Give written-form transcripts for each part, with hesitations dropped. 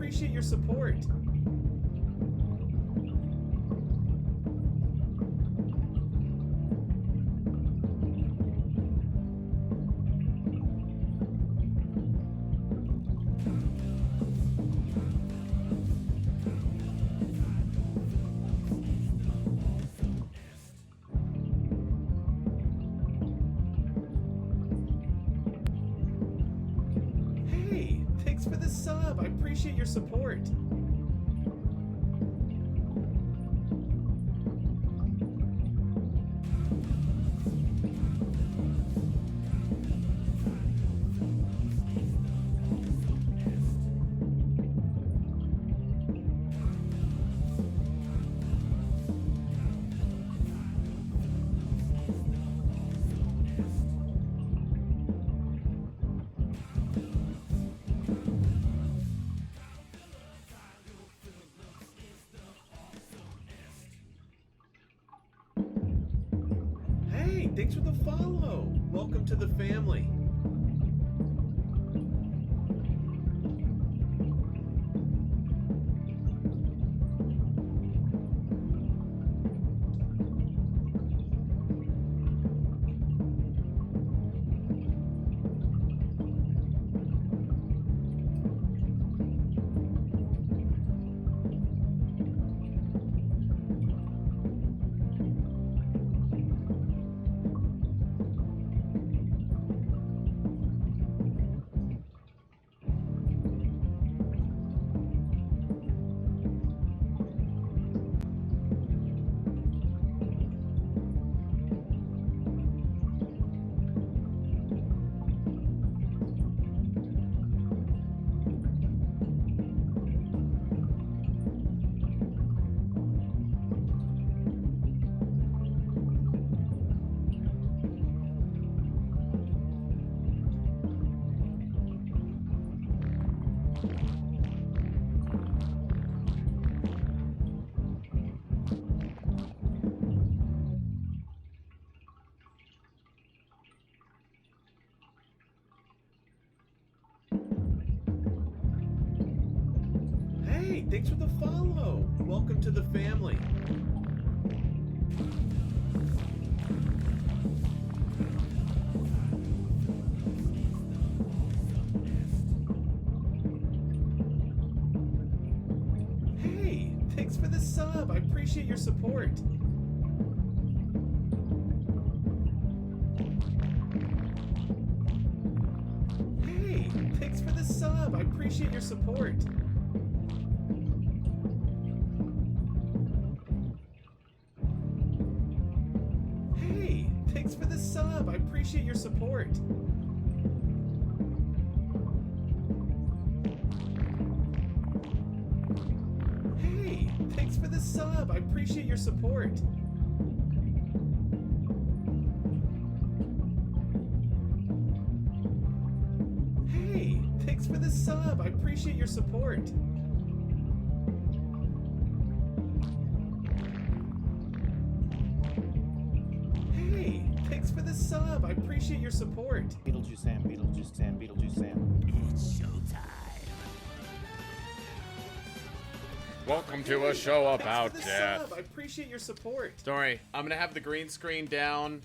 appreciate your support. Hey, thanks for the sub. I appreciate your support. Hey, thanks for the follow. Welcome to the family. Hey, thanks for the follow. Welcome to the family. Hey, thanks for the sub. I appreciate your support. Hey, thanks for the sub. I appreciate your support. Hey, thanks for the sub. I appreciate your support. Hey, thanks for the sub. I appreciate your support. Hey, thanks for the sub. I appreciate your support. Hey, thanks for the sub. I appreciate your support. Beetlejuice Sam, Beetlejuice Sam, Beetlejuice Sam. It's showtime. Welcome to a show Thanks about for the death. sub. I appreciate your support. Don't worry, I'm gonna have the green screen down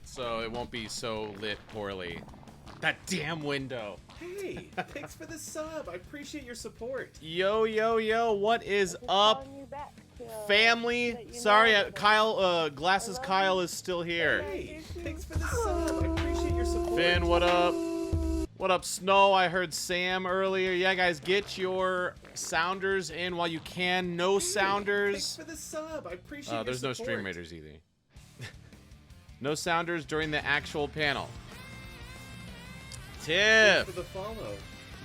so it won't be so lit poorly. That damn window. Hey, thanks for the sub. I appreciate your support. Yo, yo, yo, what is up, Calling you back to, family? let you know Sorry, that- Kyle, Glasses Kyle is still here. Hey, thanks for the sub. I appreciate your support. Finn, what up? What up, Snow? I heard Sam earlier. Yeah, guys, get your sounders in while you can. No Thanks sounders. for the sub. I appreciate your There's no support. stream raiders either. No sounders during the actual panel. Thanks Tiff, for the follow.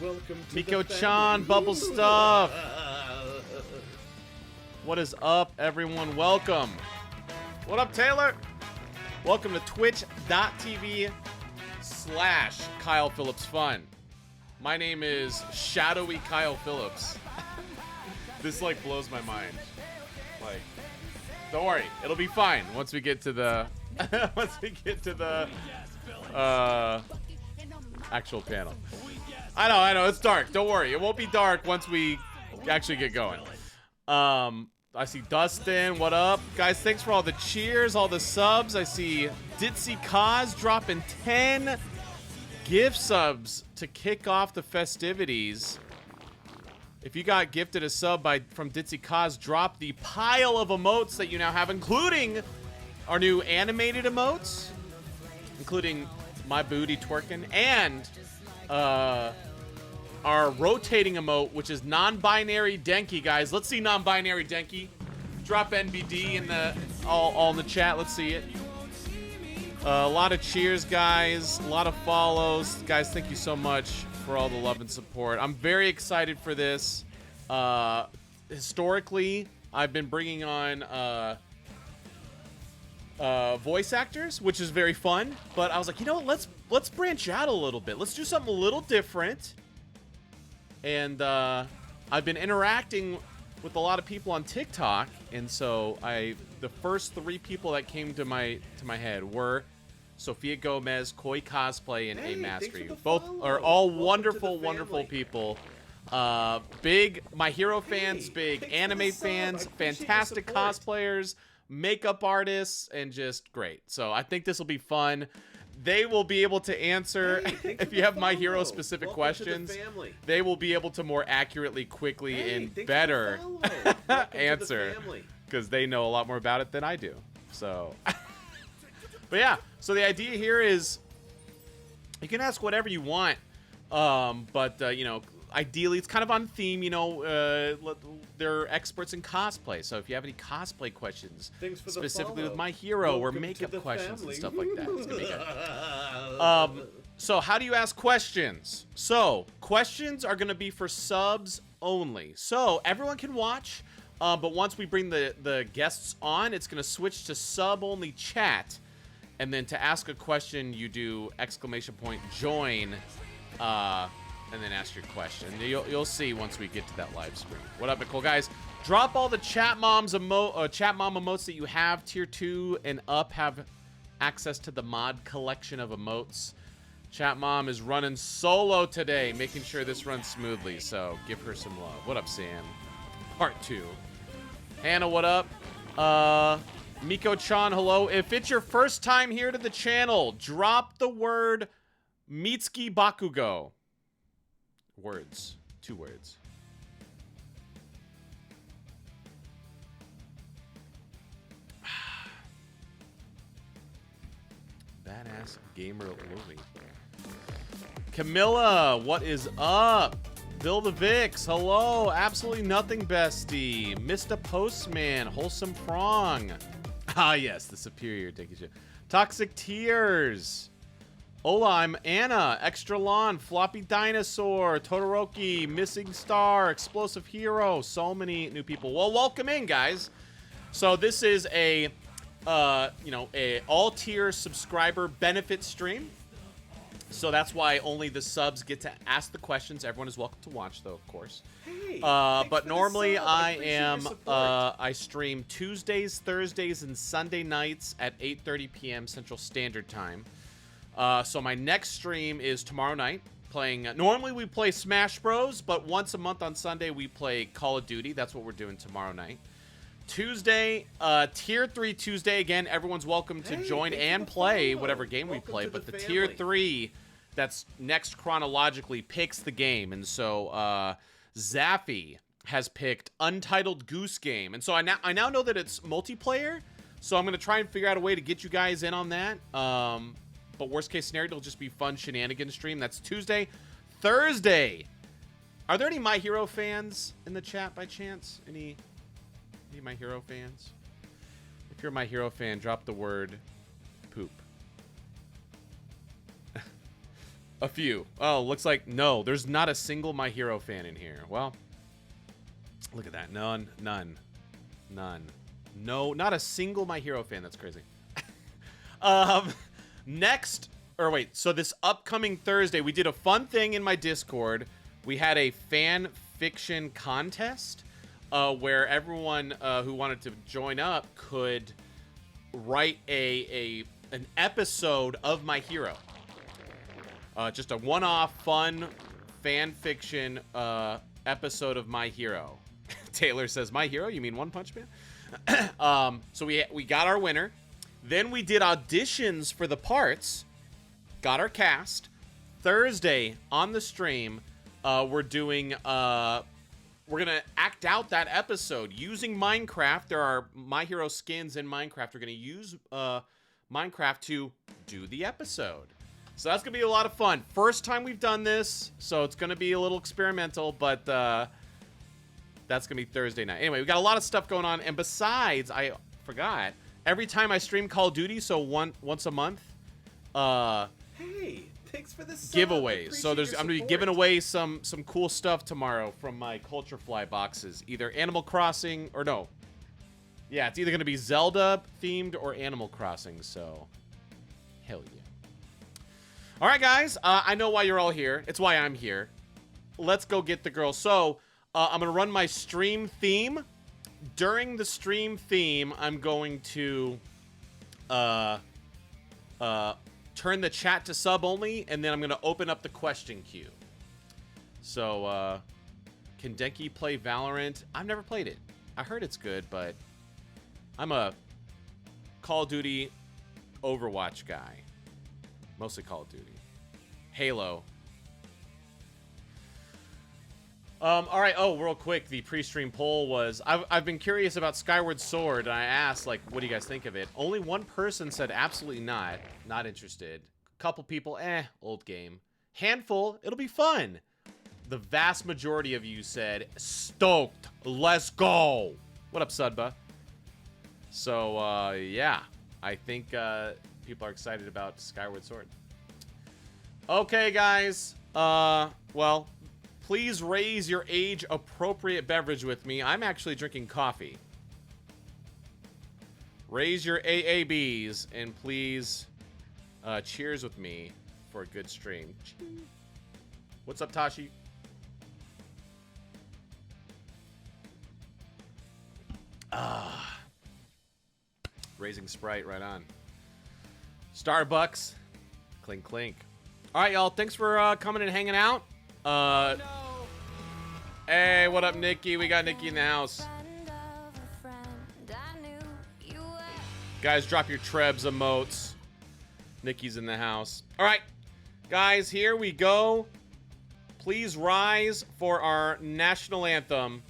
Welcome to Miko the Chan, family. Bubble Stuff. What is up, everyone? Welcome. What up, Taylor? Welcome to twitch.tv/Kyle Phillips Fun. My name is Shadowy Kyle Phillips. This like blows my mind. Like, don't worry, it'll be fine once we get to the actual panel. I know. It's dark. Don't worry. It won't be dark once we actually get going. I see Dustin. What up? Guys, thanks for all the cheers, all the subs. I see Ditzy Kaz dropping 10 gift subs to kick off the festivities. If you got gifted a sub from Ditzy Kaz, drop the pile of emotes that you now have, including our new animated emotes, including my booty twerking, and our rotating emote, which is non-binary Denki, guys. Let's see non-binary Denki. Drop NBD in the all in the chat. Let's see it. A lot of cheers, guys. A lot of follows, guys. Thank you so much for all the love and support. I'm very excited for this. Historically, I've been bringing on voice actors, which is very fun. But I was like, you know what? Let's branch out a little bit. Let's do something a little different. And I've been interacting with a lot of people on TikTok, and so the first 3 people that came to my head were Sophia Gomez, Koi Cosplay, and A Mastery. Both are all wonderful people. Big My Hero fans, big anime fans, fantastic cosplayers, makeup artists, and just great. So I think this will be fun. They will be able to answer, if you have My Hero specific questions, they will be able to more accurately, quickly, and better answer, because they know a lot more about it than I do. So, but yeah, so the idea here is you can ask whatever you want, but you know, ideally it's kind of on theme. You know, they're experts in cosplay, so if you have any cosplay questions, specifically with My Hero, or makeup questions and stuff like that, it's gonna be good. So how do you ask questions? So questions are gonna be for subs only, so everyone can watch, but once we bring the guests on, it's gonna switch to sub only chat, and then to ask a question you do !join, and then ask your question. You'll see once we get to that live stream. What up, Nicole? Guys, drop all the chat mom emotes that you have. Tier 2 and up have access to the mod collection of emotes. Chat mom is running solo today, making sure this runs smoothly, so give her some love. What up, Sam? Part 2. Hannah, what up? Miko-chan, hello. If it's your first time here to the channel, drop the word Mitsuki Bakugo. Words. 2 words. Badass gamer Lily. Camilla, what is up? Bill the Vix, hello. Absolutely nothing, bestie. Mr. Postman, wholesome prong. Ah, yes, the superior. Thank you. Toxic Tears. Hola, I'm Anna, Extra Lawn, Floppy Dinosaur, Todoroki, Missing Star, Explosive Hero, so many new people. Well, welcome in, guys. So this is a, you know, a all-tier subscriber benefit stream. So that's why only the subs get to ask the questions. Everyone is welcome to watch, though, of course. Hey, but normally I stream Tuesdays, Thursdays, and Sunday nights at 8:30 p.m. Central Standard Time. So my next stream is tomorrow night, playing, normally we play Smash Bros, but once a month on Sunday we play Call of Duty. That's what we're doing tomorrow night. Tuesday, Tier 3 Tuesday, again, everyone's welcome to join and play whatever game we play, but the Tier 3, that's next chronologically, picks the game, and so, Zaffy has picked Untitled Goose Game, and so I now know that it's multiplayer, so I'm going to try and figure out a way to get you guys in on that. But worst case scenario, it'll just be fun shenanigans stream. That's Tuesday. Thursday. Are there any My Hero fans in the chat by chance? Any My Hero fans? If you're a My Hero fan, drop the word poop. A few. Oh, looks like no. There's not a single My Hero fan in here. Well, look at that. None. No, not a single My Hero fan. That's crazy. So this upcoming Thursday, we did a fun thing in my Discord. We had a fan fiction contest where everyone who wanted to join up could write an episode of My Hero. Just a one-off, fun fan fiction episode of My Hero. Taylor says, My Hero? You mean One Punch Man? So we got our winner. Then we did auditions for the parts. Got our cast. Thursday on the stream, we're doing... we're going to act out that episode using Minecraft. There are My Hero skins in Minecraft. We're going to use Minecraft to do the episode. So that's going to be a lot of fun. First time we've done this, so it's going to be a little experimental, but that's going to be Thursday night. Anyway, we got a lot of stuff going on. And besides, I forgot, every time I stream Call of Duty, so once a month, Hey, thanks for the sub. giveaways. So I'm going to be giving away some cool stuff tomorrow from my Culture Fly boxes. Either Animal Crossing or no. Yeah, it's either going to be Zelda themed or Animal Crossing. So hell yeah. All right, guys. I know why you're all here. It's why I'm here. Let's go get the girl. So I'm going to run my stream theme. During the stream theme, I'm going to turn the chat to sub only, and then I'm going to open up the question queue. So, can Denki play Valorant? I've never played it. I heard it's good, but I'm a Call of Duty Overwatch guy. Mostly Call of Duty. Halo. All right. Oh, real quick, the pre-stream poll was... I've been curious about Skyward Sword, and I asked, like, what do you guys think of it? Only one person said absolutely not interested. Couple people, old game. Handful, it'll be fun. The vast majority of you said, stoked, let's go. What up, Sudba? So, yeah, I think people are excited about Skyward Sword. Okay, guys. Well... Please raise your age-appropriate beverage with me. I'm actually drinking coffee. Raise your AABs, and please cheers with me for a good stream. What's up, Tashi? Raising Sprite right on. Starbucks. Clink, clink. All right, y'all. Thanks for coming and hanging out. No. Hey, what up, Nikki? We got Nikki in the house. Guys, drop your Trebs emotes. Nikki's in the house. All right, guys, here we go. Please rise for our national anthem.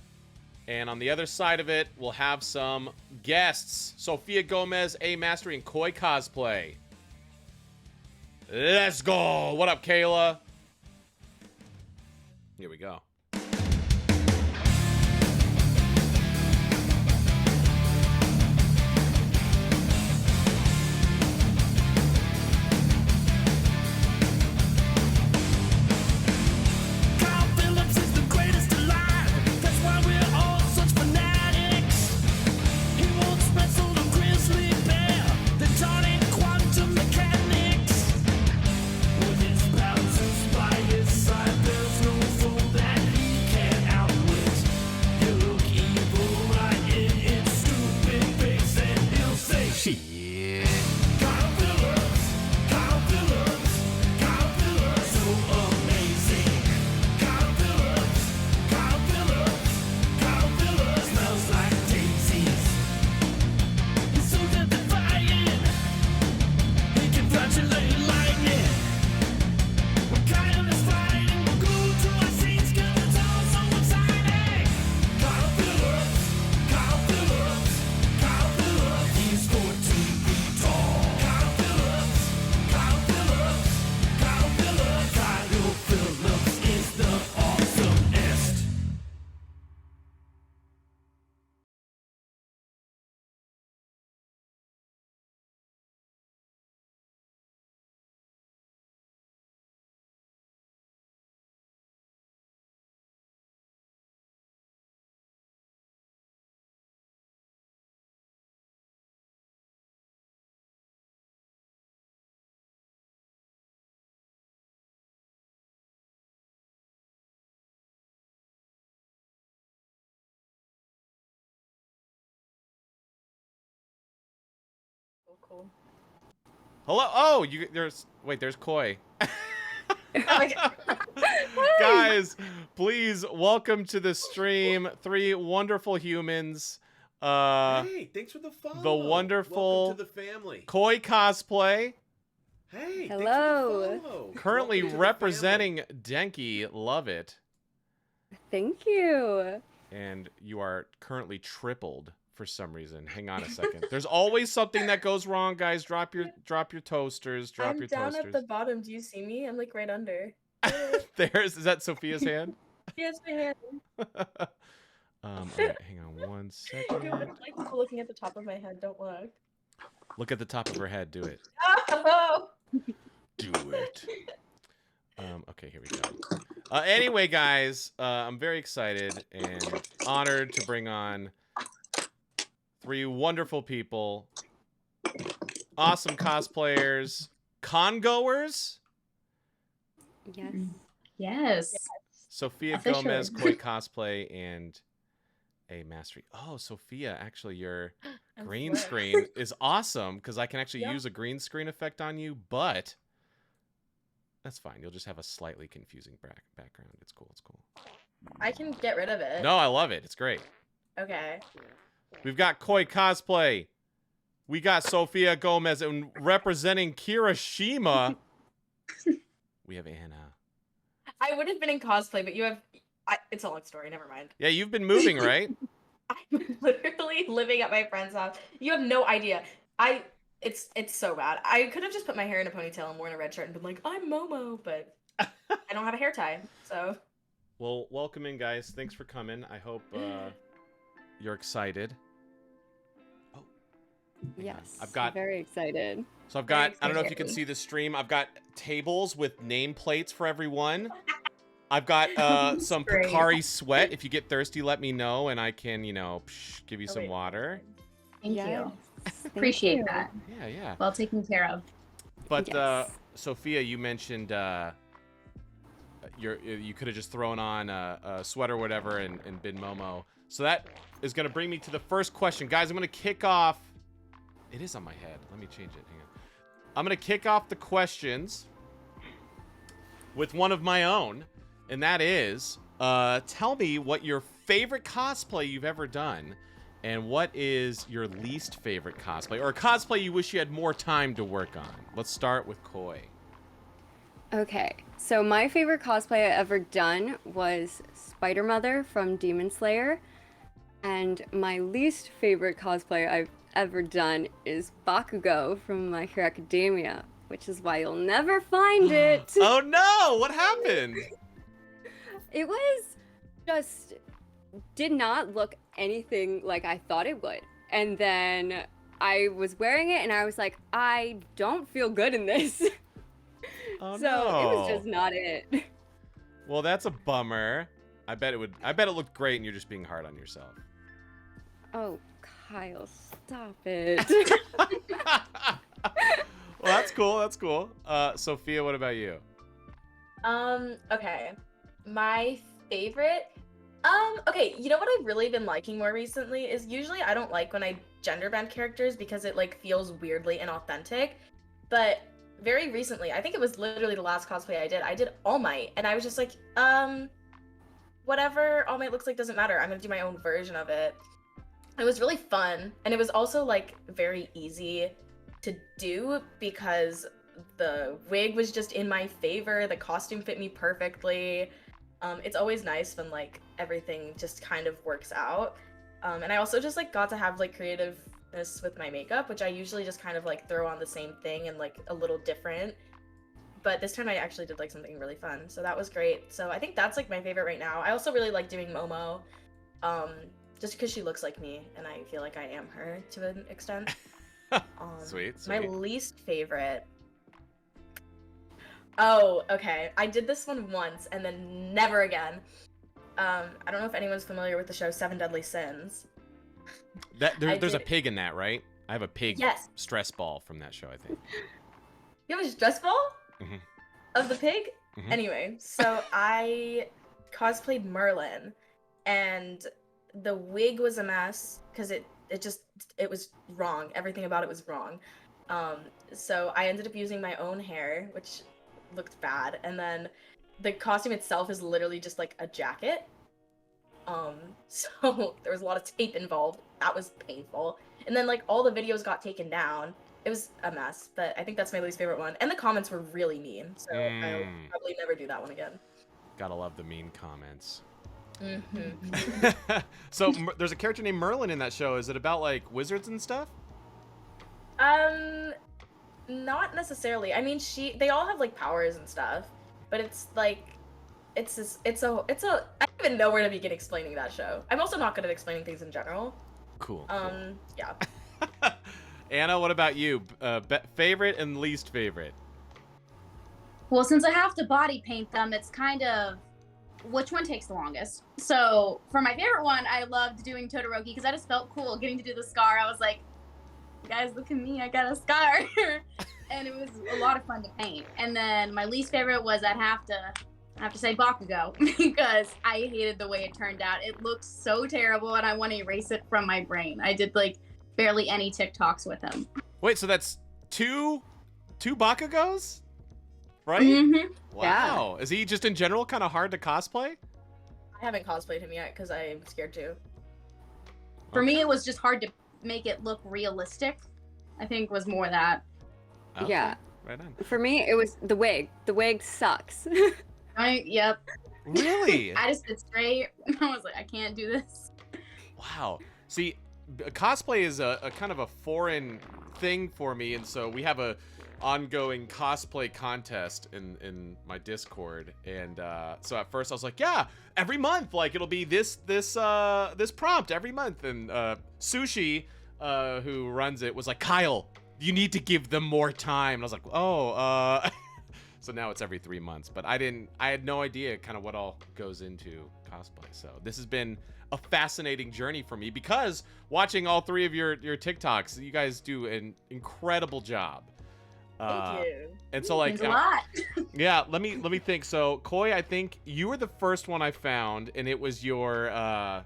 And on the other side of it, we'll have some guests. Sophia Gomez, A Mastery, and Koi Cosplay. Let's go. What up, Kayla? Here we go. Phillips is the greatest alive. That's why we're all such fanatics. He won't wrestle the grizzly bear, the tonic quantum mechanics. With his bouncers by his side, there's no fool that he can't outwit. He'll look evil right in its stupid face, and he'll say, Shit. Kyle Phillips, Kyle Phillips, Kyle Phillips, so amazing. Kyle Phillips, Kyle Phillips, Kyle Phillips smells like daisies. He's so death-defying, he can flatulate lightning. What kind is fighting? We'll go to our scenes 'cause it's all so exciting. Kyle Phillips, Kyle Phillips, Kyle Phillips, he's 14 feet tall. Kyle Phillips, Kyle Phillips, Kyle Phillips, Kyle Phillips is the awesomest. Cool. Hello. Oh, there's Koi. Oh my God. Guys, please welcome to the stream 3 wonderful humans. Hey, thanks for the follow. The wonderful Welcome to the family. Koi Cosplay, Hey, Hello. thanks for the follow. currently Welcome to the representing Denki. Love it. Thank you. And you are currently tripled for some reason. Hang on a second. There's always something that goes wrong, guys. Drop your toasters. Drop I'm your down toasters. at the bottom. Do you see me? I'm like right under. Is that Sophia's hand? Yes, my hand. All right, hang on one second. Like looking at the top of my head. Don't look. Look at the top of her head. Do it. Oh! Do it. Okay, here we go. Anyway, guys, I'm very excited and honored to bring on 3 wonderful people, awesome cosplayers, con-goers. Yes. Yes. Sophia Officially. Gomez, Koi Cosplay, and a mastery. Oh, Sophia, actually, your I'm green flipped. screen is awesome because I can actually Yeah. use a green screen effect on you, but that's fine. You'll just have a slightly confusing background. It's cool. It's cool. I can get rid of it. No, I love it. It's great. Okay. We've got Koi Cosplay. We got Sophia Gomez, and representing Kirishima, we have Anna. I would have been in cosplay, but you have. It's a long story. Never mind. Yeah, you've been moving, right? I'm literally living at my friend's house. You have no idea. It's so bad. I could have just put my hair in a ponytail and worn a red shirt and been like, I'm Momo, but I don't have a hair tie, so. Well, welcome in, guys. Thanks for coming. I hope you're excited. Oh, hang on. Yes. I've got. Very excited. So I've got. Very I don't know if you can excited. see the stream. I've got tables with nameplates for everyone. I've got some Great. Pocari Sweat. If you get thirsty, let me know, and I can, give you Oh, some wait. water. Thank Yes. you. Thank Appreciate you. that. Yeah, yeah. Well taken care of. But Yes. Sophia, you mentioned you could have just thrown on a sweater or whatever and been Momo. So that is going to bring me to the first question. Guys, I'm going to kick off. It is on my head. Let me change it. Hang on. I'm going to kick off the questions with one of my own. And that is, tell me what your favorite cosplay you've ever done. And what is your least favorite cosplay? Or a cosplay you wish you had more time to work on? Let's start with Koi. Okay. So my favorite cosplay I ever done was Spider Mother from Demon Slayer. And my least favorite cosplay I've ever done is Bakugo from My Hero Academia, which is why you'll never find it. Oh no! What happened? It was just did not look anything like I thought it would. And then I was wearing it and I was like, I don't feel good in this. Oh So no! it was just not it. Well, that's a bummer. I bet it looked great, and you're just being hard on yourself. Oh, Kyle, stop it. Well, that's cool. That's cool. Sophia, what about you? Okay. My favorite. Okay, you know what I've really been liking more recently is usually I don't like when I gender bend characters because it like feels weirdly inauthentic. But very recently, I think it was literally the last cosplay I did All Might, and I was just like, whatever All Might looks like doesn't matter. I'm gonna do my own version of it. It was really fun, and it was also like very easy to do because the wig was just in my favor. The costume fit me perfectly. It's always nice when like everything just kind of works out. And I also just like got to have like creativeness with my makeup, which I usually just kind of like throw on the same thing and like a little different. But this time I actually did like something really fun, so that was great. So I think that's like my favorite right now. I also really like doing Momo, just because she looks like me and I feel like I am her to an extent. Sweet. My least favorite. Oh, okay. I did this one once and then never again. I don't know if anyone's familiar with the show Seven Deadly Sins. There's a did- pig in that, right? I have a pig Yes. stress ball from that show, I think. You have a stress ball Mhm. of the pig? Mhm. Anyway, so I cosplayed Merlin, and the wig was a mess because it was wrong. Everything about it was wrong. So I ended up using my own hair, which looked bad, and then the costume itself is literally just like a jacket. So there was a lot of tape involved. That was painful. And then like all the videos got taken down. It was a mess, but I think that's my least favorite one. And the comments were really mean, so I'll probably never do that one again. Gotta love the mean comments. Mm-hmm. So there's a character named Merlin in that show. Is it about like wizards and stuff? Not necessarily. I mean, they all have like powers and stuff, but it's like, I don't even know where to begin explaining that show. I'm also not good at explaining things in general. Cool. Yeah. Anna, what about you? Favorite and least favorite? Well, since I have to body paint them, it's kind of which one takes the longest. So for my favorite one, I loved doing Todoroki because I just felt cool getting to do the scar. I was like, guys, look at me, I got a scar. And it was a lot of fun to paint. And then my least favorite was I have to say Bakugo because I hated the way it turned out. It looked so terrible and I want to erase it from my brain. I did like barely any TikToks with him. Wait, so that's two Bakugos? Right? Mm-hmm. Wow. Is he just in general kind of hard to cosplay? I haven't cosplayed him yet because I'm scared to. For me, it was just hard to make it look realistic. I think was more that. Okay. Yeah. Right on. For me, it was the wig. The wig sucks. Yep. Really? I just did straight. I was like, I can't do this. Wow. See, cosplay is a kind of a foreign thing for me, and so we have a ongoing cosplay contest in my Discord, and so at first I was like, yeah, every month, like it'll be this prompt every month, and Sushi, who runs it, was like, Kyle, you need to give them more time. And I was like, oh, so now it's every 3 months, but I had no idea kind of what all goes into cosplay. So this has been a fascinating journey for me because watching all three of your TikToks, you guys do an incredible job. Thank you. And so like, Means a lot. yeah, let me think. So Koi, I think you were the first one I found, and it was your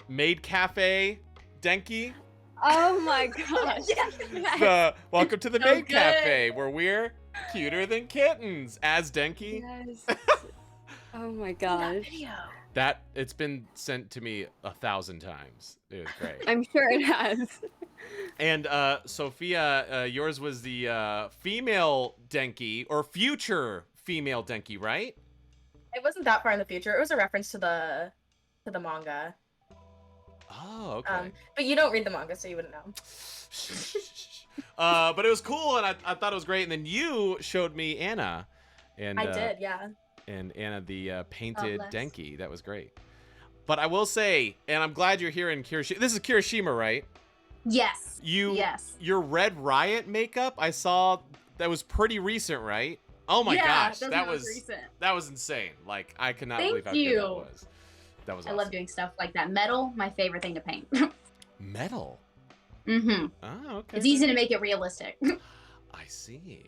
Maid Cafe Denki. Oh my gosh. Welcome to the So Maid good. Cafe, where we're cuter than kittens, as Denki. Yes. Oh my gosh. That it's been sent to me 1,000 times. It was great. I'm sure it has. And Sophia, yours was the female Denki, or future female Denki, right? It wasn't that far in the future. It was a reference to the manga. Oh, okay. But you don't read the manga, so you wouldn't know. But it was cool, and I thought it was great. And then you showed me Anna, and I did, yeah. And Anna the painted bless. Denki. That was great. But I will say, and I'm glad you're here in Kirishima. This is Kirishima, right? Yes. Yes. Your Red Riot makeup, I saw that was pretty recent, right? Oh my gosh, that was recent. that was insane. Like I could not Thank believe how good you. that was. That was I awesome. love doing stuff like that. Metal, my favorite thing to paint. Metal. Mm-hmm. Oh, okay. It's easy to make it realistic. I see.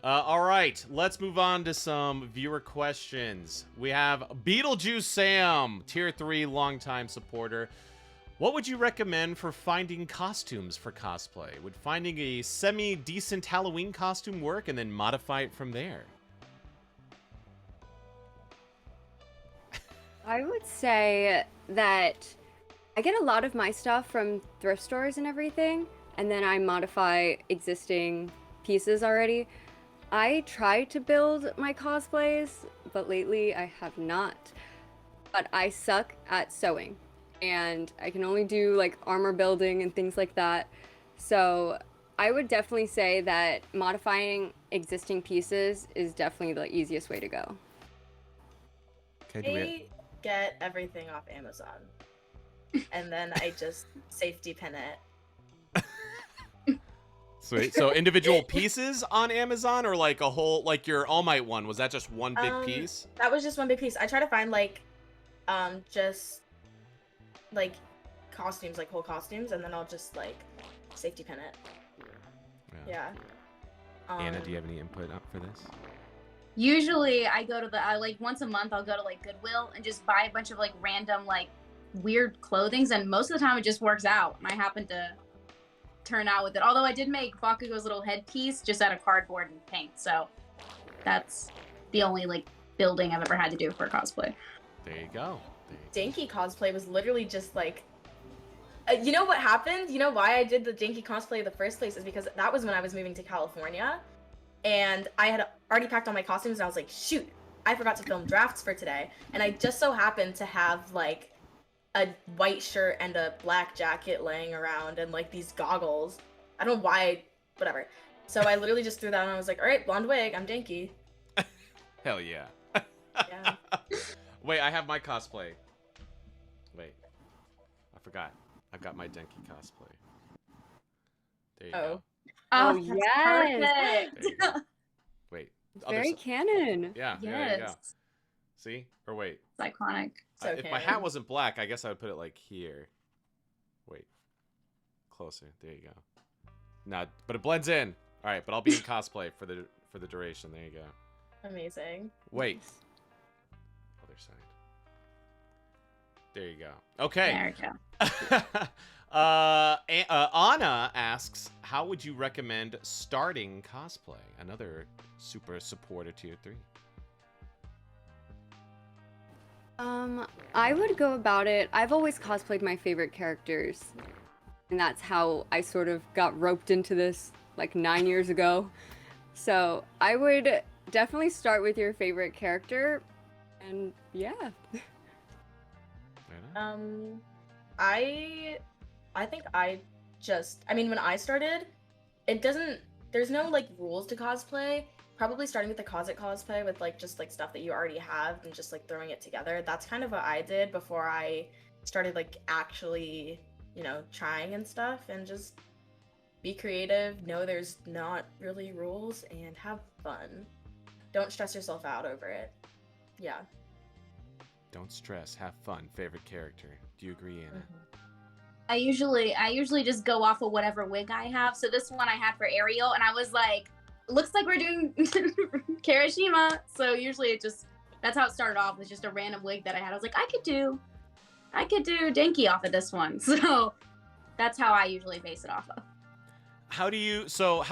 All right, let's move on to some viewer questions. We have Beetlejuice Sam, Tier 3 longtime supporter. What would you recommend for finding costumes for cosplay? Would finding a semi-decent Halloween costume work and then modify it from there? I would say that I get a lot of my stuff from thrift stores and everything, and then I modify existing pieces already. I try to build my cosplays, but lately I have not. But I suck at sewing, and I can only do like armor building and things like that. So I would definitely say that modifying existing pieces is definitely the easiest way to go. Okay, I get everything off Amazon. And then I just safety pin it. Sweet. So individual pieces on Amazon, or like a whole, like your All Might one, was that just one big piece? That was just one big piece. I try to find like just like costumes, like whole costumes, and then I'll just like safety pin it. Yeah. Anna, do you have any input up for this? Usually I go to like once a month I'll go to like Goodwill and just buy a bunch of like random like weird clothings, and most of the time it just works out and I happen to turn out with it. Although I did make Bakugo's little headpiece just out of cardboard and paint, so that's the only like building I've ever had to do for cosplay. There you go. There you Danky cosplay was literally just like, you know what happened? You know why I did the Danky cosplay in the first place is because that was when I was moving to California, and I had already packed all my costumes, and I was like, shoot, I forgot to film drafts for today, and I just so happened to have like a white shirt and a black jacket laying around, and like these goggles. I don't know why, whatever. So I literally just threw that on, and I was like, all right, blonde wig, I'm Danky. Hell yeah. Yeah. Wait, I have my cosplay. Wait. I forgot. I've got my Denki cosplay. There you go. Oh, that's yes. perfect. There you go. Wait. Other Very si- canon. Yeah, there you go. Yes. See? Or wait. It's iconic. So If my canon. hat wasn't black, I guess I would put it like here. Wait. Closer. There you go. No, but it blends in. All right, but I'll be in cosplay for the duration. There you go. Amazing. Wait. Other side. There you go. Okay. There we go. Anna asks, how would you recommend starting cosplay? Another super supporter tier 3. I would go about it. I've always cosplayed my favorite characters, and that's how I sort of got roped into this like 9 years ago. So I would definitely start with your favorite character, and yeah. I think I mean, when I started, there's no like rules to cosplay. Probably starting with the cosplay with like just like stuff that you already have and just like throwing it together. That's kind of what I did before I started like actually, trying and stuff, and just be creative. Know there's not really rules, and have fun. Don't stress yourself out over it. Yeah. Don't stress. Have fun. Favorite character. Do you agree, Anna? I usually just go off of whatever wig I have. So this one I had for Ariel, and I was like, looks like we're doing Kirishima. So usually that's how it started off, was just a random wig that I had. I was like, I could do Denki off of this one. So that's how I usually base it off of. How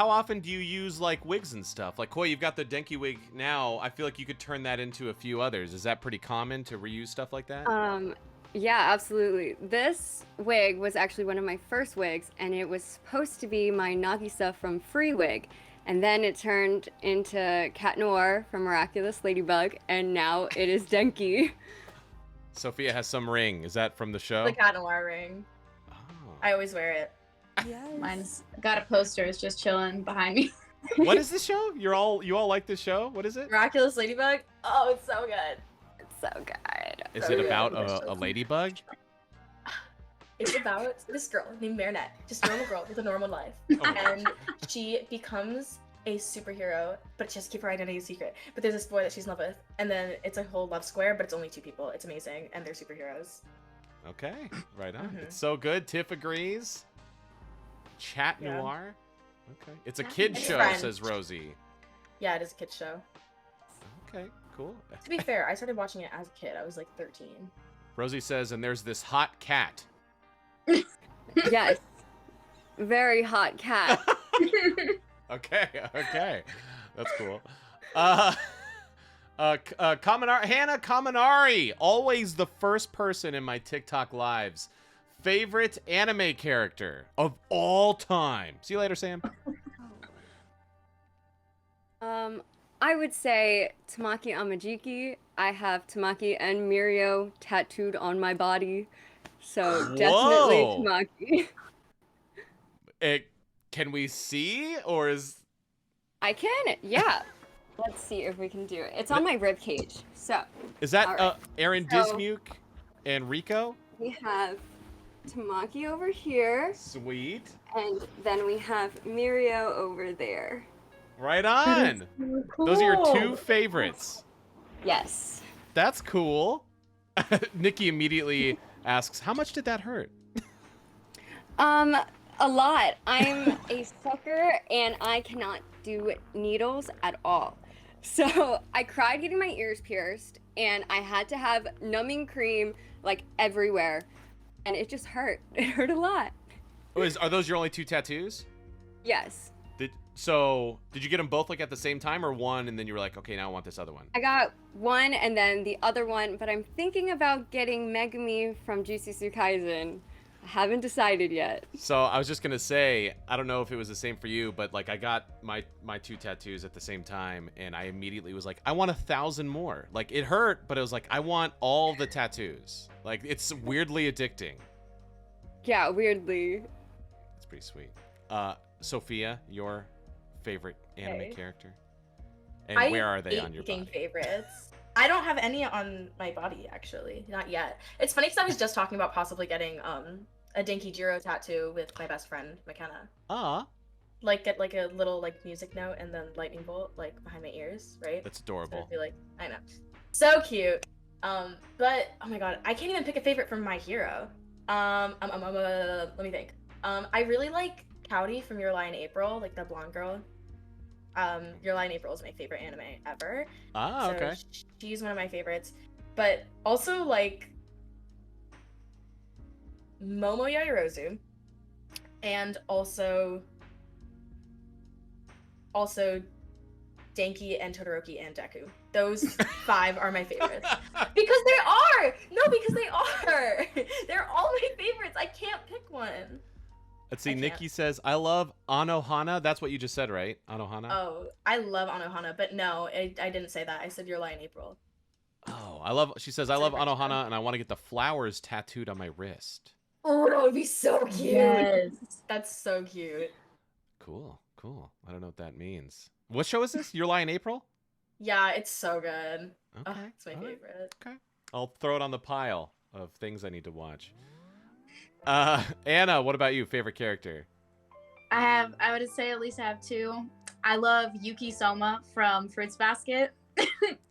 often do you use like wigs and stuff? Like, Koi, you've got the Denki wig now. I feel like you could turn that into a few others. Is that pretty common to reuse stuff like that? Yeah, absolutely. This wig was actually one of my first wigs, and it was supposed to be my Nagisa from Free Wig. And then it turned into Cat Noir from Miraculous Ladybug, and now it is Denki. Sophia has some ring. Is that from the show? The Cat Noir ring. Oh. I always wear it. Yes. Mine's got a poster. It's just chilling behind me. What is this show? You all like this show? What is it? Miraculous Ladybug. Oh, it's so good. It's so good. Is So it good. about a ladybug? It's about this girl named Marinette, just a normal girl with a normal life, and she becomes a superhero, but she has to keep her identity a secret. But there's this boy that she's in love with, and then it's a whole love square, but it's only 2 people. It's amazing, and they're superheroes. Okay, right on. Mhm. It's so good. Tiff agrees. Chat Yeah. Noir. Okay, it's a Yeah. kid It's show, Friends. says Rosie. Yeah, it is a kid's show. Okay, cool. To be fair, I started watching it as a kid. I was like 13. Rosie says, and there's this hot cat. Yes. Very hot cat. Okay, that's cool. Hannah Kaminari, always the first person in my TikTok lives. Favorite anime character of all time. See you later, Sam. I would say Tamaki Amajiki. I have Tamaki and Mirio tattooed on my body. So definitely Whoa. Tamaki. Can we see, or is... I can, yeah. Let's see if we can do it. It's on my rib cage. So Is that All right. Aaron So- Dismuke and Rico? we have Tamaki over here, Sweet. and then we have Mirio over there. Right on. Those are your 2 favorites. Yes. That's cool. Nikki immediately asks, how much did that hurt? A lot. I'm a sucker, and I cannot do needles at all. So I cried getting my ears pierced, and I had to have numbing cream like everywhere, and it just hurt. It hurt a lot. Are those your only 2 tattoos? Yes. Did you get them both like at the same time, or one and then you were like, okay, now I want this other one? I got one and then the other one, but I'm thinking about getting Megumi from Jujutsu Kaisen. I haven't decided yet. So I was just gonna say, I don't know if it was the same for you, but like I got my 2 tattoos at the same time, and I immediately was like, I want 1,000 more. Like it hurt, but it was like I want all the tattoos. Like it's weirdly addicting. Yeah, weirdly. It's pretty sweet. Sophia, your favorite anime character, and where are they on your body? Favorites. I don't have any on my body actually, not yet. It's funny because I was just talking about possibly getting a Dinky Jiro tattoo with my best friend McKenna. Like get like a little like music note and then lightning bolt like behind my ears, right? That's adorable. So it'd be like, I know, so cute. But oh my god, I can't even pick a favorite from My Hero. Let me think. I really like Cowdy from Your Lie in April, like the blonde girl. Your Lie in April is my favorite anime ever. Okay. She's one of my favorites. But also like Momo Yaoyorozu, and also Denki and Todoroki and Deku. Those 5 are my favorites. Because they are! No, because they are! They're all my favorites. I can't pick one. Let's see, Nikki says, I love Anohana. That's what you just said, right? Anohana? Oh, I love Anohana, but no, I didn't say that. I said Your Lie in April. Oh, she says, I love Anohana, and I want to get the flowers tattooed on my wrist. Oh, that would be so cute. Yes. That's so cute. Cool. I don't know what that means. What show is this? Your Lie in April? Yeah, it's so good. Okay. It's my favorite. Okay. I'll throw it on the pile of things I need to watch. Anna, what about you? Favorite character? I would say at least I have 2. I love Yuki Soma from Fruits Basket.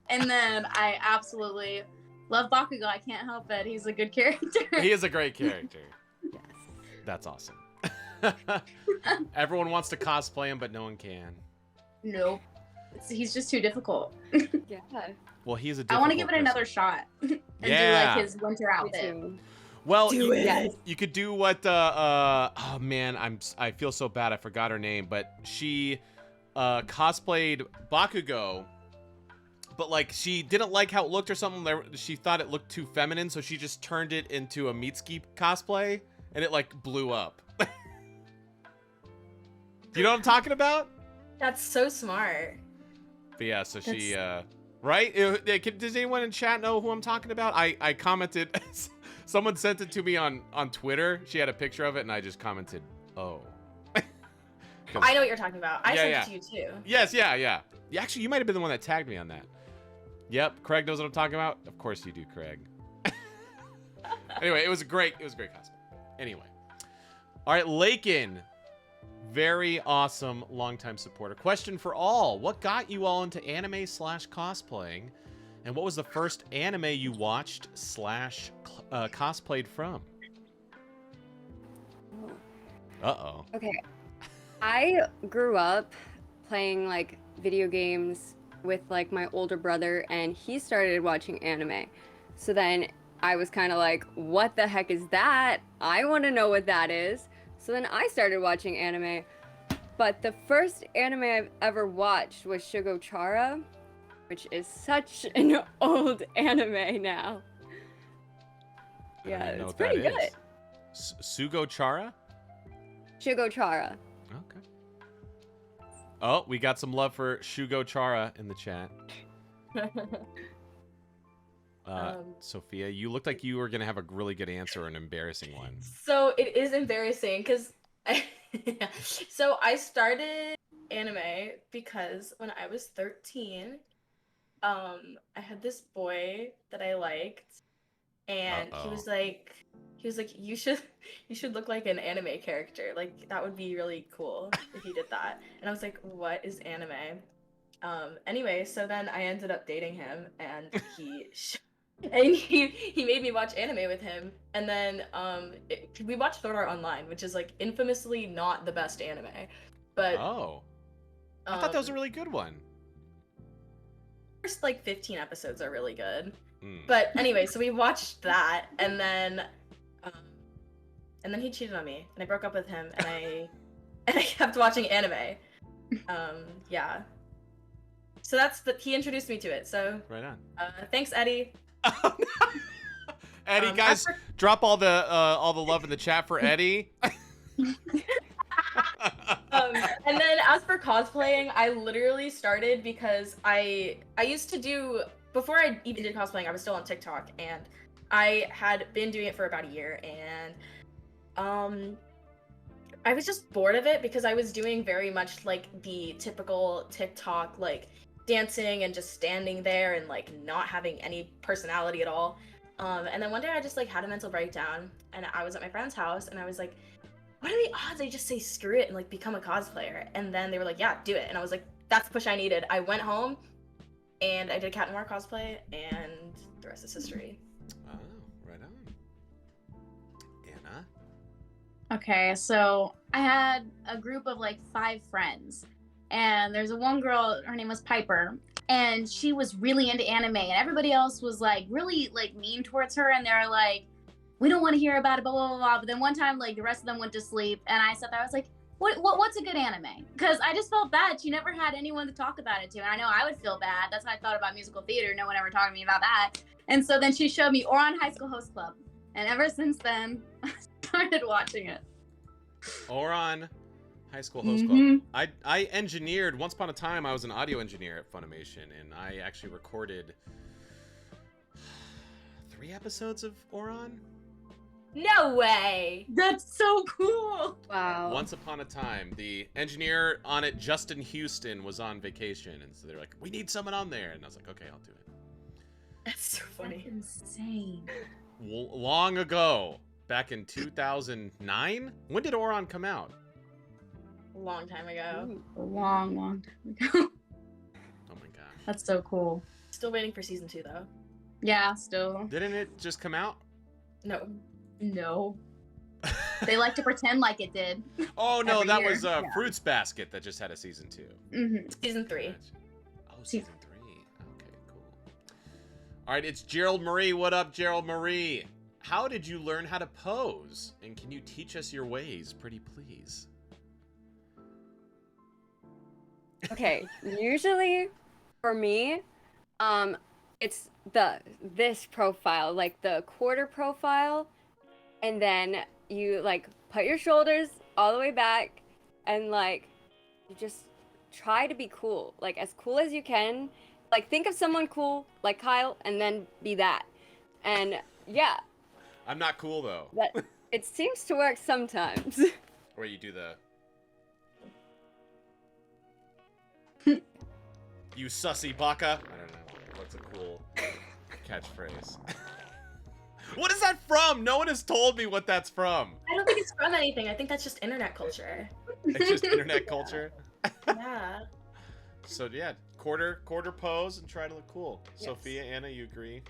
And then I absolutely love Bakugo. I can't help it. He's a good character. He is a great character. Yes. That's awesome. Everyone wants to cosplay him, but no one can. Nope. He's just too difficult. Yeah. Well, he's a I want to difficult give it person. another shot. And Yeah. do like his winter outfit. Well, Do you could do what oh man, I feel so bad. I forgot her name, but she cosplayed Bakugo, but like she didn't like how it looked or something. She thought it looked too feminine, so she just turned it into a Mitsuki cosplay, and it like blew up. Do you know what I'm talking about? That's so smart. But yeah, so she right? Does anyone in chat know who I'm talking about? I commented. Someone sent it to me on Twitter. She had a picture of it, and I just commented, "Oh." I know what you're talking about. I sent yeah. it to you too. Yes, yeah. Actually, you might have been the one that tagged me on that. Yep, Craig knows what I'm talking about. Of course you do, Craig. Anyway, it was a great cosplay. Anyway, all right, Lakin, very awesome longtime supporter. Question for all: what got you all into anime/cosplaying? And what was the first anime you watched / cosplayed from? Uh-oh. Okay. I grew up playing like video games with like my older brother, and he started watching anime. So then I was kind of like, what the heck is that? I want to know what that is. So then I started watching anime. But the first anime I've ever watched was Shugo Chara, which is such an old anime now. Yeah, it's pretty good. Sugo Chara? Shugo Chara. Okay. Oh, we got some love for Shugo Chara in the chat. Sophia, you looked like you were going to have a really good answer or an embarrassing one. So it is embarrassing because so I started anime because when I was 13, I had this boy that I liked, and he was like, you should look like an anime character. Like that would be really cool if you did that. And I was like, what is anime? Anyway, so then I ended up dating him, and he made me watch anime with him, and then we watched Sword Art Online, which is like infamously not the best anime, but I thought that was a really good one. First like 15 episodes are really good. But anyway, so we watched that, and then he cheated on me, and I broke up with him, and I kept watching anime. Yeah. So that's he introduced me to it. So Right on. thanks, Eddie. Eddie, guys, drop all the love in the chat for Eddie. And then as for cosplaying, I literally started because I used to do, before I even did cosplaying, I was still on TikTok, and I had been doing it for about a year, and I was just bored of it because I was doing very much like the typical TikTok, like dancing and just standing there and like not having any personality at all. And then one day I just like had a mental breakdown, and I was at my friend's house, and I was like, what are the odds I just say screw it and like become a cosplayer? And then they were like, yeah, do it. And I was like, that's the push I needed. I went home and I did a Cat Noir cosplay, and the rest is history. Oh, right on. Anna? Okay, so I had a group of like 5 friends, and there's a one girl, her name was Piper, and she was really into anime, and everybody else was like really like mean towards her, and they're like, we don't want to hear about it, blah, blah, blah, blah. But then one time, like, the rest of them went to sleep, and I sat there, I was like, what's a good anime? Because I just felt bad. She never had anyone to talk about it to, and I know I would feel bad. That's how I thought about musical theater. No one ever talked to me about that. And so then she showed me Ouran High School Host Club, and ever since then, I started watching it. Ouran High School Host Club. I engineered, once upon a time, I was an audio engineer at Funimation, and I actually recorded 3 episodes of Ouran. No way! That's so cool! Wow. Once upon a time, the engineer on it, Justin Houston, was on vacation, and so they're like, we need someone on there, and I was like, okay, I'll do it. That's so funny. That's insane. Long ago, back in 2009? When did Ouran come out? A long time ago. A long, long time ago. Oh my gosh. That's so cool. Still waiting for season 2 though. Yeah, still. Didn't it just come out? No. No. They like to pretend like it did. Oh no, Every that year. was Yeah. Fruits Basket that just had a season 2. Mm-hmm. Season 3. Gotcha. Oh, season 3. Okay, cool. All right, it's Gerald Marie. What up, Gerald Marie? How did you learn how to pose? And can you teach us your ways, pretty please? Okay, usually for me, it's this profile, like the quarter profile, and then you like put your shoulders all the way back, and like you just try to be cool, like as cool as you can. Like think of someone cool, like Kyle, and then be that. And yeah, I'm not cool though. that it seems to work sometimes. Where you do the you sussy baka. I don't know. What's a cool catchphrase? What is that from? No one has told me what that's from. I don't think it's from anything. I think that's just internet culture. It's just internet culture. Yeah. So yeah, quarter pose and try to look cool. Yes. Sophia, Anna, you agree?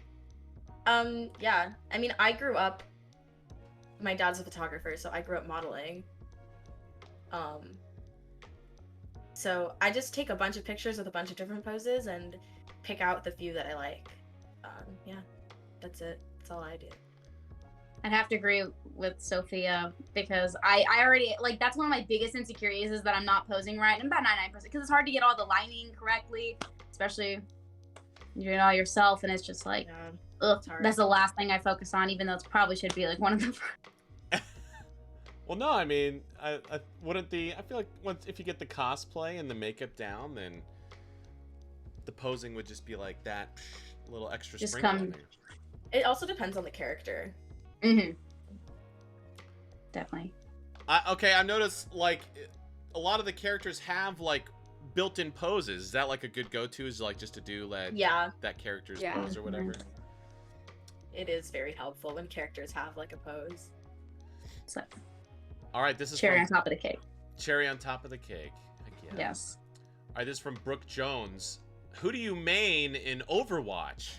Yeah. I mean, I grew up, my dad's a photographer, so I grew up modeling. So I just take a bunch of pictures with a bunch of different poses and pick out the few that I like. Yeah, that's it. That's all I do. I'd have to agree with Sophia because I already, like, that's one of my biggest insecurities is that I'm not posing right. And about 99% because it's hard to get all the lighting correctly, especially you're doing it all yourself. And it's just like, Yeah. ugh, hard. that's the last thing I focus on, even though it probably should be like one of the Well, no, I mean, I feel like if you get the cosplay and the makeup down, then the posing would just be like that little extra Just sprinkle come- in there. It also depends on the character. Mm-hmm. Definitely. Okay, I noticed like a lot of the characters have like built-in poses. Is that like a good go-to? Is like just to do like Yeah, that character's Yeah. pose or whatever? it is very helpful when characters have like a pose. So All right, this is cherry from on top of the cake. Cherry on top of the cake. Heck yeah. Yes. All right, this is from Brooke Jones. Who do you main in Overwatch,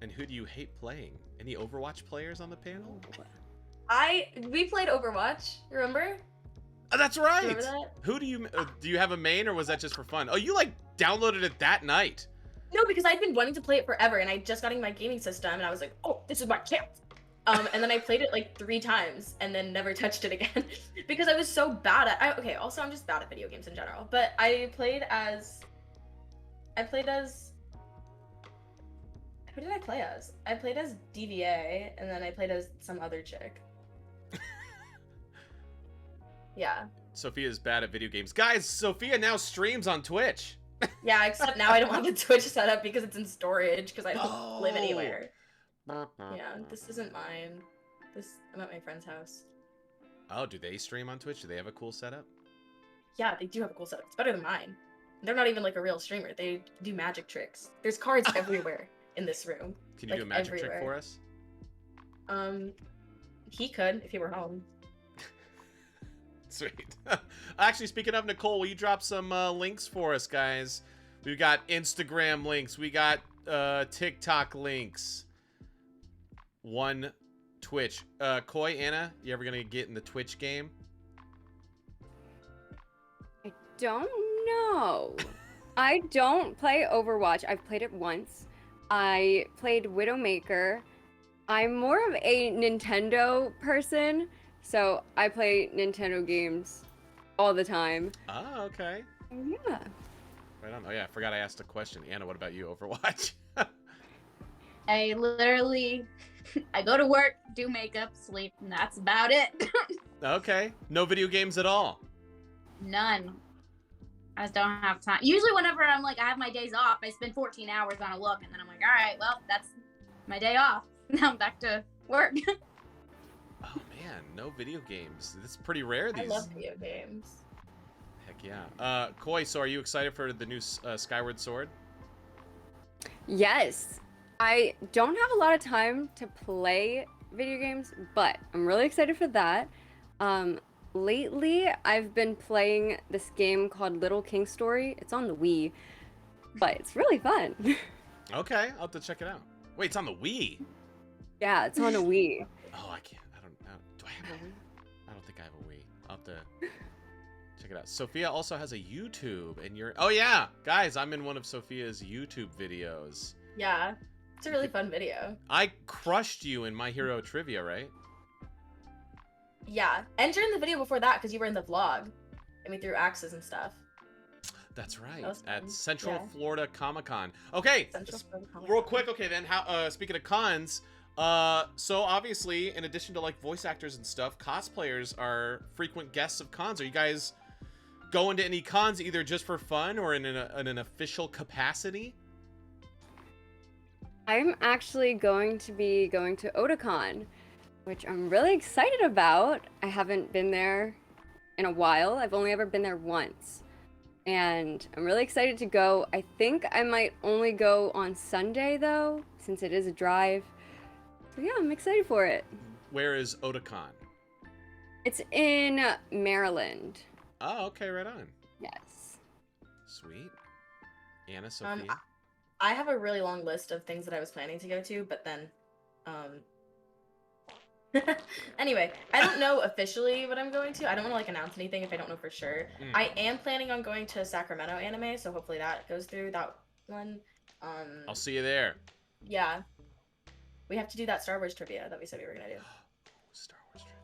and who do you hate playing? Any Overwatch players on the panel? We played Overwatch, remember? Oh, that's right. Remember that? Who do you have a main, or was that just for fun? Oh, you like downloaded it that night. No, because I'd been wanting to play it forever, and I just got in my gaming system, and I was like, oh, this is my chance. And then I played it like 3 times and then never touched it again because I was so bad at. Okay, also I'm just bad at video games in general. But I played as. Who did I play as? I played as DVA, and then I played as some other chick. Yeah. Sophia's bad at video games. Guys, Sophia now streams on Twitch. Yeah, except now I don't have the Twitch set up because it's in storage because I don't live anywhere. Yeah, this isn't mine. I'm at my friend's house. Oh, do they stream on Twitch? Do they have a cool setup? Yeah, they do have a cool setup. It's better than mine. They're not even like a real streamer. They do magic tricks. There's cards everywhere in this room. Can you do a magic trick for us? He could if he were home. Sweet. Actually, speaking of Nicole, will you drop some links for us, guys? We've got Instagram links. We got TikTok links. One Twitch. Koi, Anna, you ever gonna get in the Twitch game? I don't know. I don't play Overwatch. I've played it once. I played Widowmaker. I'm more of a Nintendo person, so I play Nintendo games all the time. Oh, okay. Yeah. Right on. Oh, yeah, I forgot I asked a question. Anna, what about you, Overwatch? I literally, I go to work, do makeup, sleep, and that's about it. Okay. No video games at all? None. I just don't have time. Usually whenever I'm like, I have my days off, I spend 14 hours on a look, and then I'm like, all right, well, that's my day off. Now I'm back to work. Oh, man, no video games. This is pretty rare these. I love video games. Heck yeah. Koi, so are you excited for the new Skyward Sword? Yes. I don't have a lot of time to play video games, but I'm really excited for that. Lately, I've been playing this game called Little King Story. It's on the Wii, but it's really fun. Okay, I'll have to check it out. Wait, it's on the Wii? Yeah, it's on a Wii. Oh, I can't. I don't know. Do I have a Wii? I don't think I have a Wii. I'll have to check it out. Sophia also has a YouTube, and you're... Oh, yeah! Guys, I'm in one of Sophia's YouTube videos. Yeah, it's a really fun video. I crushed you in My Hero Trivia, right? Yeah, and during the video before that, because you were in the vlog, and we threw axes and stuff. That's right. That was fun. At Central Yeah. Florida Comic-Con. Okay, Central Florida Comic real Con. quick. Okay, then. How? Speaking of cons, so obviously, in addition to like voice actors and stuff, cosplayers are frequent guests of cons. Are you guys going to any cons either just for fun or in an official capacity? I'm actually going to be going to Otakon, which I'm really excited about. I haven't been there in a while. I've only ever been there once. And I'm really excited to go. I think I might only go on Sunday, though, since it is a drive. So yeah, I'm excited for it. Where is Otakon? It's in Maryland. Oh, okay, right on. Yes. Sweet. Anna, Sophia. I have a really long list of things that I was planning to go to, but then, anyway, I don't know officially what I'm going to. I don't want to like announce anything if I don't know for sure. I am planning on going to Sacramento Anime, so hopefully that goes through that one. I'll see you there. Yeah, we have to do that Star Wars trivia that we said we were gonna do. Star Wars trivia.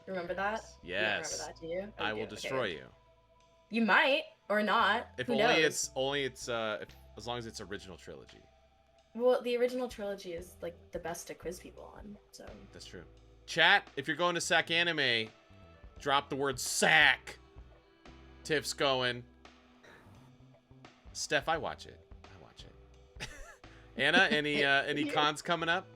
You remember that? Yes. You don't remember that, do you? Oh, I you will do? destroy Okay. you. You might or not. If Who only knows? it's as long as it's original trilogy. Well, the original trilogy is like the best to quiz people on. So That's true. Chat, if you're going to Sac Anime, drop the word Sac. Tiff's going. Steph, I watch it. Anna, any cons coming up?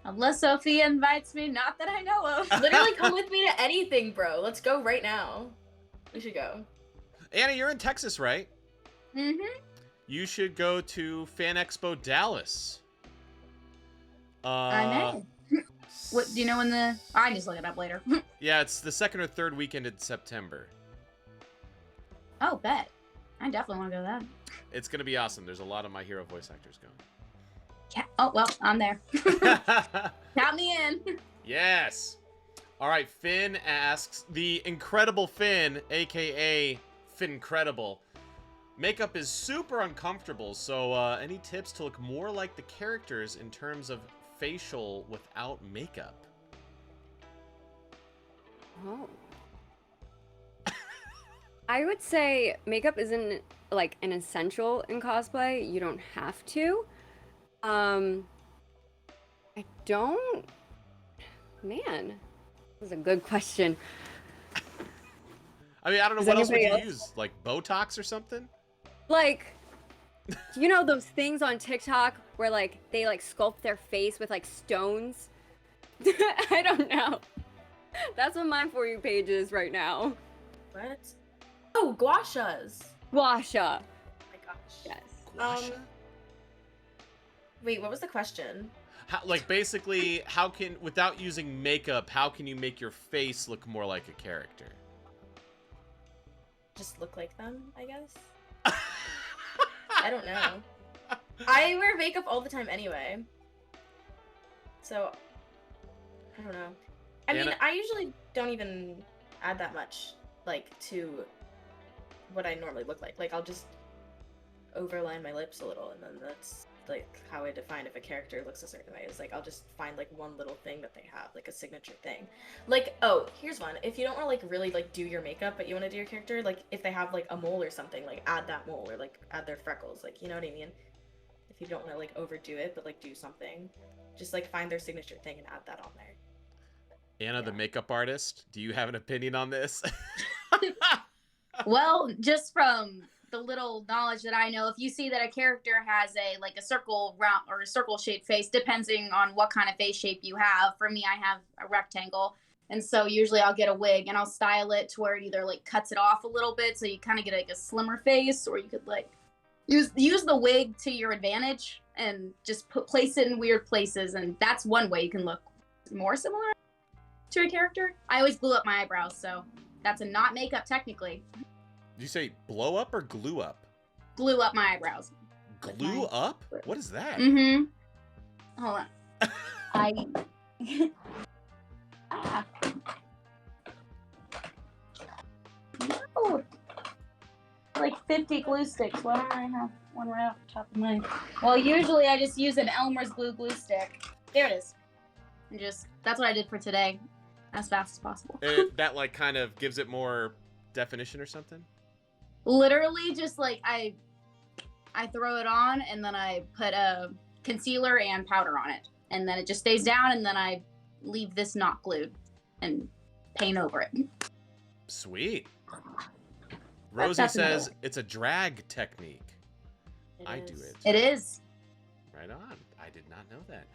Unless Sophia invites me, not that I know of. literally come with me to anything, bro. Let's go right now. We should go. Anna, you're in Texas, right? Mm-hmm. You should go to Fan Expo Dallas. I may. What do you know when the? I can just look it up later. Yeah, it's the second or third weekend in September. Oh, bet. I definitely want to go to that. It's gonna be awesome. There's a lot of My Hero voice actors going. Yeah. Oh well, I'm there. Count me in. Yes. All right. Finn asks, the incredible Finn, aka Fincredible. Makeup is super uncomfortable, so any tips to look more like the characters in terms of facial without makeup? Oh. I would say makeup isn't like an essential in cosplay. You don't have to. I don't. Man, this is a good question. I mean, I don't know, Does what else would you anybody else? use? Like Botox or something? Like, you know those things on TikTok where like they like sculpt their face with like stones? I don't know. That's what my For You page is right now. What? Oh, gua shas. Gua sha. Oh my gosh. Yes. Gua sha? Wait, what was the question? How, like, basically, how can, without using makeup, how can you make your face look more like a character? Just look like them, I guess. I don't know. I wear makeup all the time anyway. So, I don't know. I mean, Anna- I usually don't even add that much, like, to what I normally look like. Like, I'll just overline my lips a little, and then that's, like, how I define if a character looks a certain way. Is, like, I'll just find, like, one little thing that they have, like, a signature thing. Like, oh, here's one. If you don't want to, like, really, like, do your makeup, but you want to do your character, like, if they have, like, a mole or something, like, add that mole, or, like, add their freckles. Like, you know what I mean? If you don't want to, like, overdo it, but, like, do something. Just, like, find their signature thing and add that on there. Anna, the makeup artist, do you have an opinion on this? Well, just from the little knowledge that I know, if you see that a character has a like a circle round or a circle shaped face, depending on what kind of face shape you have. For me, I have a rectangle, and so usually I'll get a wig and I'll style it to where it either like cuts it off a little bit, so you kind of get like a slimmer face, or you could like use the wig to your advantage and just place it in weird places, and that's one way you can look more similar to a character. I always glue up my eyebrows, so that's a not makeup technically. Did you say blow up or glue up? Glue up my eyebrows. Glue up? What is that? Mm-hmm. Hold on. Ah. No. Like 50 glue sticks. Why don't I have one right off the top of mine? Well, usually I just use an Elmer's glue stick. There it is. And just, that's what I did for today. As fast as possible. That like kind of gives it more definition or something? Literally just like I throw it on and then I put a concealer and powder on it. And then it just stays down and then I leave this not glued and paint over it. Sweet. Rosie That's says another. it's a drag technique. I do it. It is. Right on. I did not know that.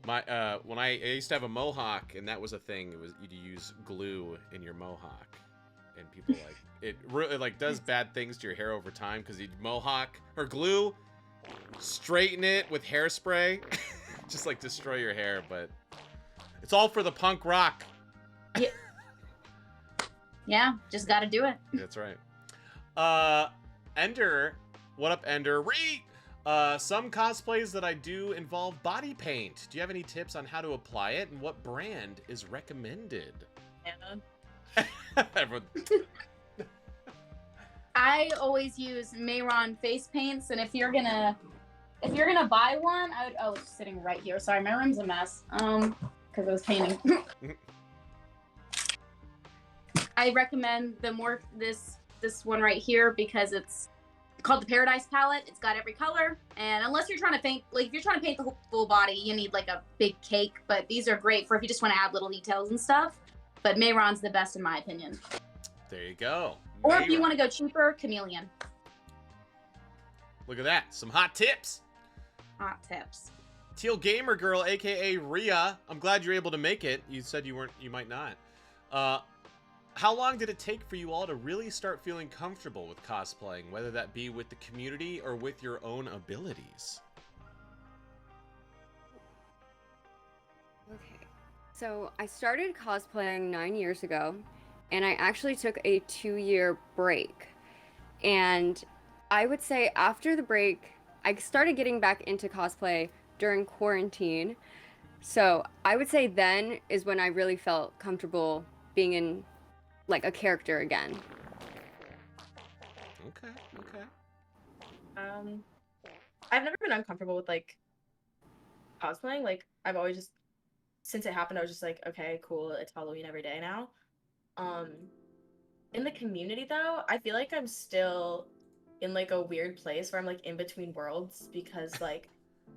My when I used to have a mohawk, and that was a thing. It was you'd use glue in your mohawk, and people like it really like does bad things to your hair over time because you'd mohawk or glue, straighten it with hairspray, just like destroy your hair. But it's all for the punk rock. Yeah, just got to do it. That's right. Ender, what up, Ender? Reet. Some cosplays that I do involve body paint. Do you have any tips on how to apply it and what brand is recommended? Yeah. Everyone. I always use Mayron face paints, and if you're gonna buy one, I would. Oh, it's sitting right here. Sorry, my room's a mess. Because I was painting. I recommend this one right here because it's called the Paradise Palette. It's got every color, and unless you're trying to paint, like if you're trying to paint the whole full body, you need like a big cake. But these are great for if you just want to add little details and stuff. But Mayron's the best in my opinion. There you go. Or if you Mayron. want to go cheaper, Chameleon. Look at that. Some hot tips. Hot tips. Teal Gamer Girl, aka Rhea. I'm glad you're able to make it. You said you might not. How long did it take for you all to really start feeling comfortable with cosplaying, whether that be with the community or with your own abilities? Okay. So I started cosplaying 9 years ago, and I actually took a 2-year break. And I would say after the break, I started getting back into cosplay during quarantine. So I would say then is when I really felt comfortable being in like a character again. Okay. I've never been uncomfortable with like cosplaying, like I've always just since it happened, I was just like, okay, cool, it's Halloween every day now. In the community though, I feel like I'm still in like a weird place where I'm like in between worlds because like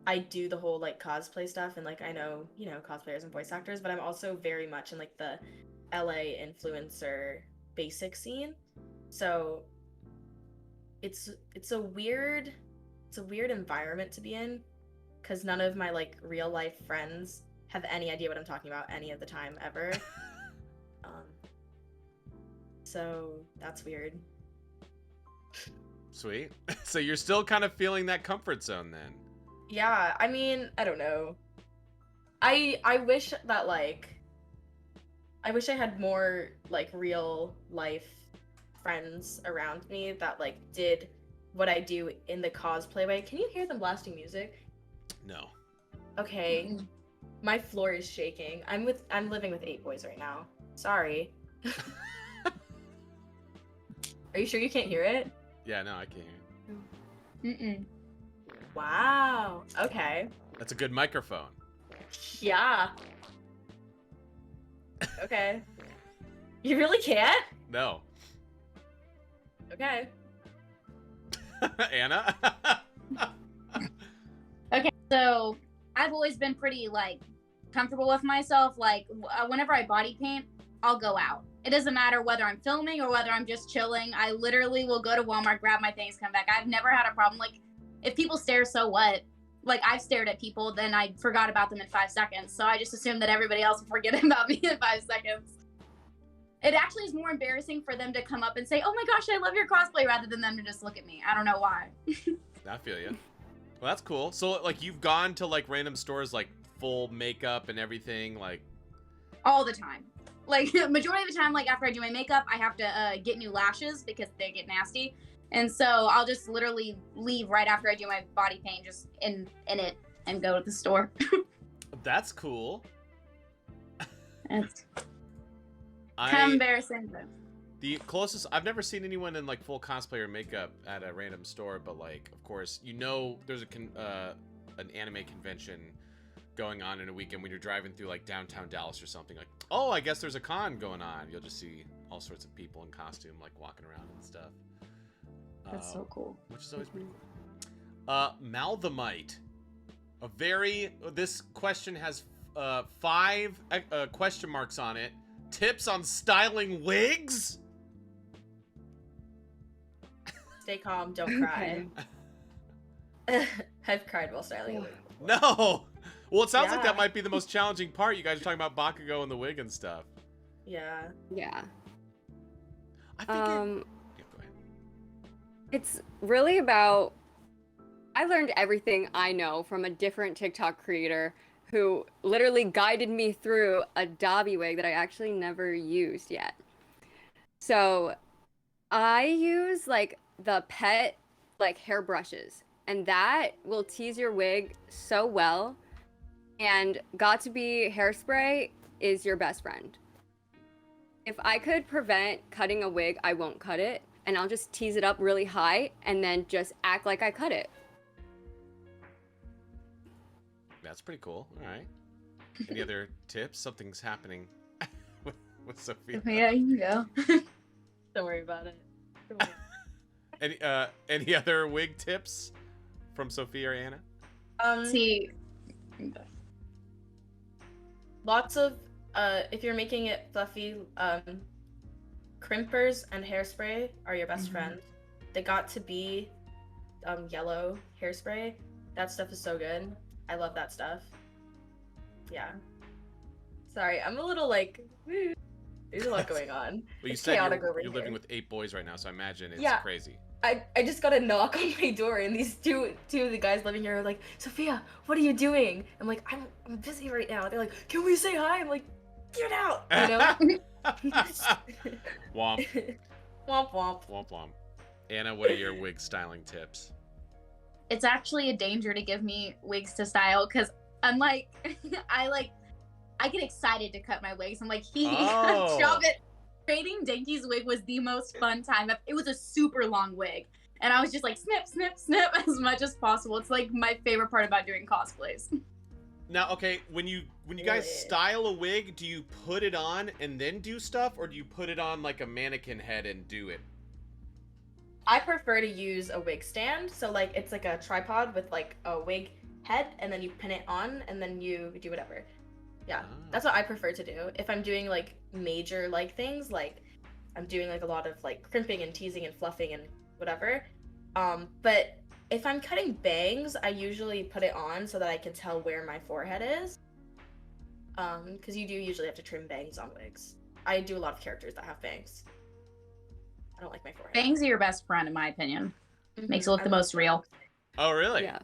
I do the whole like cosplay stuff and like I know, cosplayers and voice actors, but I'm also very much in like the LA influencer basic scene. So it's a weird environment to be in because none of my like real life friends have any idea what I'm talking about any of the time ever. So that's weird. Sweet. So you're still kind of feeling that comfort zone then. Yeah, I mean, I don't know. I wish that like I wish I had more like real life friends around me that like did what I do in the cosplay way. Can you hear them blasting music? No. Okay. My floor is shaking. I'm living with 8 boys right now. Sorry. Are you sure you can't hear it? Yeah, no, I can't hear it. Mm-mm. Wow. Okay. That's a good microphone. Yeah. Okay. You really can't? No. Okay. Anna? Okay, so I've always been pretty like comfortable with myself. Like whenever I body paint, I'll go out. It doesn't matter whether I'm filming or whether I'm just chilling. I literally will go to Walmart, grab my things, come back. I've never had a problem. Like if people stare, so what? Like I've stared at people, then I forgot about them in 5 seconds. So I just assume that everybody else will forget about me in 5 seconds. It actually is more embarrassing for them to come up and say, "Oh my gosh, I love your cosplay," rather than them to just look at me. I don't know why. I feel you. Well, that's cool. So, like, you've gone to, like, random stores, like, full makeup and everything, like... All the time. Like, majority of the time, like, after I do my makeup, I have to get new lashes because they get nasty. And so I'll just literally leave right after I do my body paint, just in it, and go to the store. That's cool. It's kind of embarrassing, but... The closest... I've never seen anyone in, like, full cosplayer makeup at a random store, but, like, of course, there's an anime convention going on in a weekend when you're driving through, like, downtown Dallas or something. Like, oh, I guess there's a con going on. You'll just see all sorts of people in costume, like, walking around and stuff. That's so cool. Which is always pretty cool. Malthemite. This question has 5 question marks on it. Tips on styling wigs? Stay calm, don't cry. I've cried while styling a wig before. No! Well, it sounds like Yeah. that might be the most challenging part. You guys are talking about Bakugo and the wig and stuff. Yeah. Yeah. I think yeah, go ahead. It's really about. I learned everything I know from a different TikTok creator who literally guided me through a Dobby wig that I actually never used yet. So I use like the pet like hair brushes, and that will tease your wig so well. And Got to Be hairspray is your best friend. If I could prevent cutting a wig, I won't cut it, and I'll just tease it up really high and then just act like I cut it. That's pretty cool. All right. Any other tips? Something's happening with Sophia. Yeah, you can go. Don't worry about it. Any other wig tips from Sophia or Anna? See, Lots of if you're making it fluffy, crimpers and hairspray are your best friend. They Got to Be yellow hairspray. That stuff is so good. I love that stuff. Yeah. Sorry, I'm a little like there's a lot going on. Well, you It's said chaotic you're over living here. with 8 boys right now, so I imagine it's Yeah. crazy. I just got a knock on my door, and these two of the guys living here are like, "Sophia, what are you doing?" I'm like, I'm busy right now. They're like, "Can we say hi?" I'm like, "Get out!" You know? Womp. Womp womp. Womp womp. Anna, what are your wig styling tips? it's actually a danger to give me wigs to style because I'm like, I get excited to cut my wigs. I'm like, Oh. stop it. Fading Denki's wig was the most fun time. It was a super long wig. And I was just like, snip, snip, snip as much as possible. It's like my favorite part about doing cosplays. Now, okay, when you guys Really? style a wig, do you put it on and then do stuff, or do you put it on like a mannequin head and do it? I prefer to use a wig stand, so like it's like a tripod with like a wig head, and then you pin it on, and then you do whatever. Yeah, Ah. that's what I prefer to do. If I'm doing like major like things, like I'm doing like a lot of like crimping and teasing and fluffing and whatever. But if I'm cutting bangs, I usually put it on so that I can tell where my forehead is. Because you do usually have to trim bangs on wigs. I do a lot of characters that have bangs. I don't like my forehead. Bangs are your best friend, in my opinion. Mhm, Makes it look I the love most real. Oh, really? Yeah.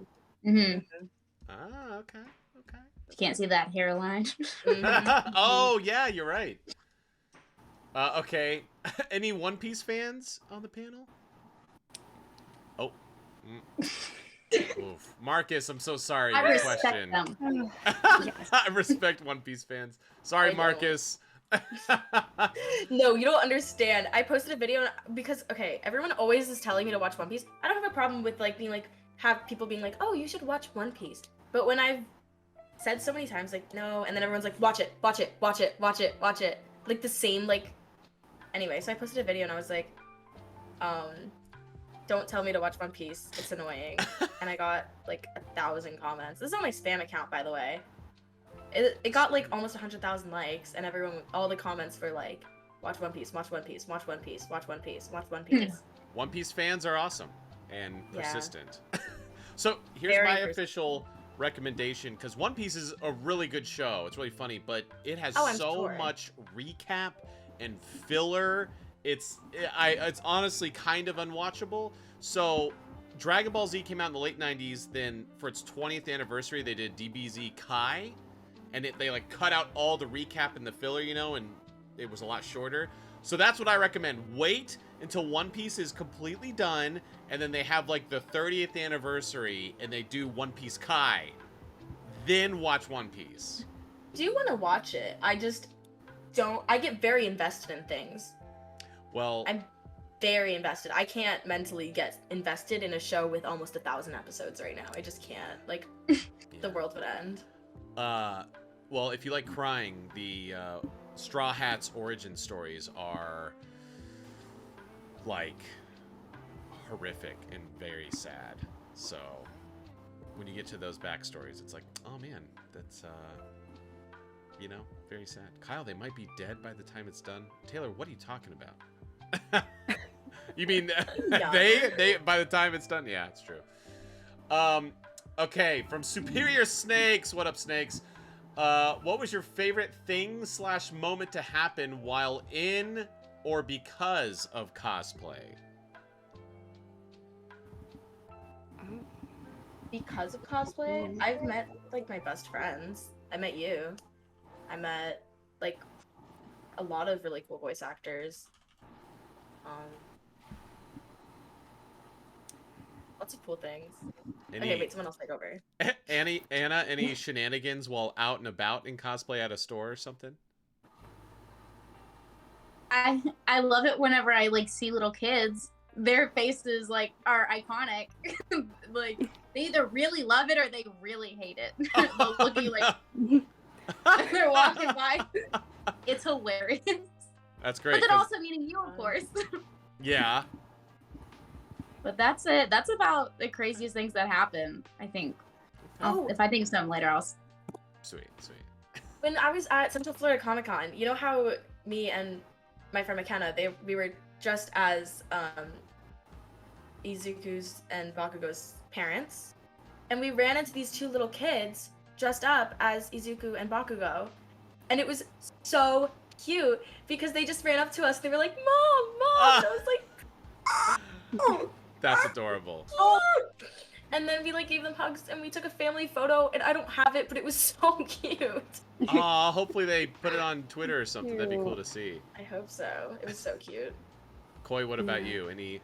Mm-hmm. Ah, okay, okay. You can't see that hairline. Mhm. Oh, yeah, you're right. Okay. Any One Piece fans on the panel? Oh. Oof. Marcus, I'm so sorry. I Your respect question. them. I respect One Piece fans. Sorry, I don't. Marcus. No, you don't understand. I posted a video because okay, everyone always is telling me to watch One Piece. I don't have a problem with like being like have people being like, "Oh, you should watch One Piece." But when I've said so many times like, "No," and then everyone's like, "Watch it, watch it, watch it, watch it, watch it." Like the same like anyway, so I posted a video and I was like, don't tell me to watch One Piece. It's annoying. And I got like 1,000 comments. This is on my spam account, by the way. It got like almost 100,000 likes, and everyone, all the comments were like, watch One Piece, watch One Piece, watch One Piece, watch One Piece, watch One Piece. One Piece fans are awesome and Yeah. persistent. So here's Very my persistent. official recommendation, because One Piece is a really good show. It's really funny, but it has Oh, I'm so sure. much recap and filler. It's honestly kind of unwatchable. So Dragon Ball Z came out in the late 90s. Then for its 20th anniversary, they did DBZ Kai, and they like cut out all the recap and the filler, you know, and it was a lot shorter. So that's what I recommend. Wait until One Piece is completely done, and then they have like the 30th anniversary, and they do One Piece Kai. Then watch One Piece. Do you want to watch it? I just don't. I get very invested in things. Well, I'm very invested. I can't mentally get invested in a show with almost 1,000 episodes right now. I just can't. Like, the world would end. well, if you like crying, the Straw Hats origin stories are like horrific and very sad. So when you get to those backstories, it's like, oh man, that's you know, very sad. Kyle, they might be dead by the time it's done. Taylor, what are you talking about? You mean Yeah. they by the time it's done? Yeah, it's true. Okay, from Superior Snakes. What up, Snakes? What was your favorite thing / moment to happen while in or because of cosplay? Because of cosplay, I've met like my best friends. I met you. I met like a lot of really cool voice actors. Lots of cool things. Okay, wait, someone else take over. Anna, any shenanigans while out and about in cosplay at a store or something? I love it whenever I like see little kids. Their faces like are iconic. Like they either really love it or they really hate it. They'll look at you like they're walking by. It's hilarious. That's great. But then 'cause- also meeting you, of course. yeah. But that's it. That's about the craziest things that happen, I think. Oh. If I think of something later, I'll. Sweet. When I was at Central Florida Comic Con, you know how me and my friend McKenna, we were dressed as Izuku's and Bakugo's parents, and we ran into these two little kids dressed up as Izuku and Bakugo, and it was so cute because they just ran up to us. They were like, "Mom!" And I was like, That's adorable. "Oh!" And then we like gave them hugs and we took a family photo, and I don't have it, but it was so cute. Aw, hopefully they put it on Twitter or something. That'd be cool to see. I hope so. It was so cute. Koi, what about you? Any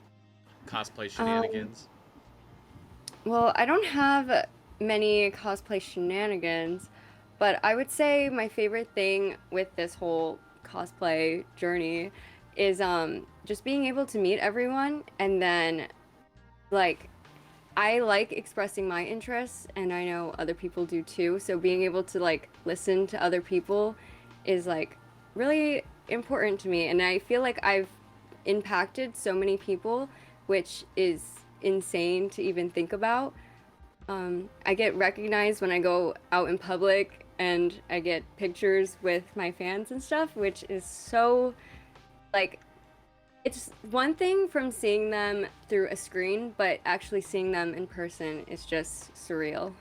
cosplay shenanigans? Well, I don't have many cosplay shenanigans, but I would say my favorite thing with this whole cosplay journey is just being able to meet everyone and then like I like expressing my interests, and I know other people do too. So being able to like listen to other people is like really important to me, and I feel like I've impacted so many people, which is insane to even think about. I get recognized when I go out in public, and I get pictures with my fans and stuff, which is so like it's one thing from seeing them through a screen, but actually seeing them in person is just surreal.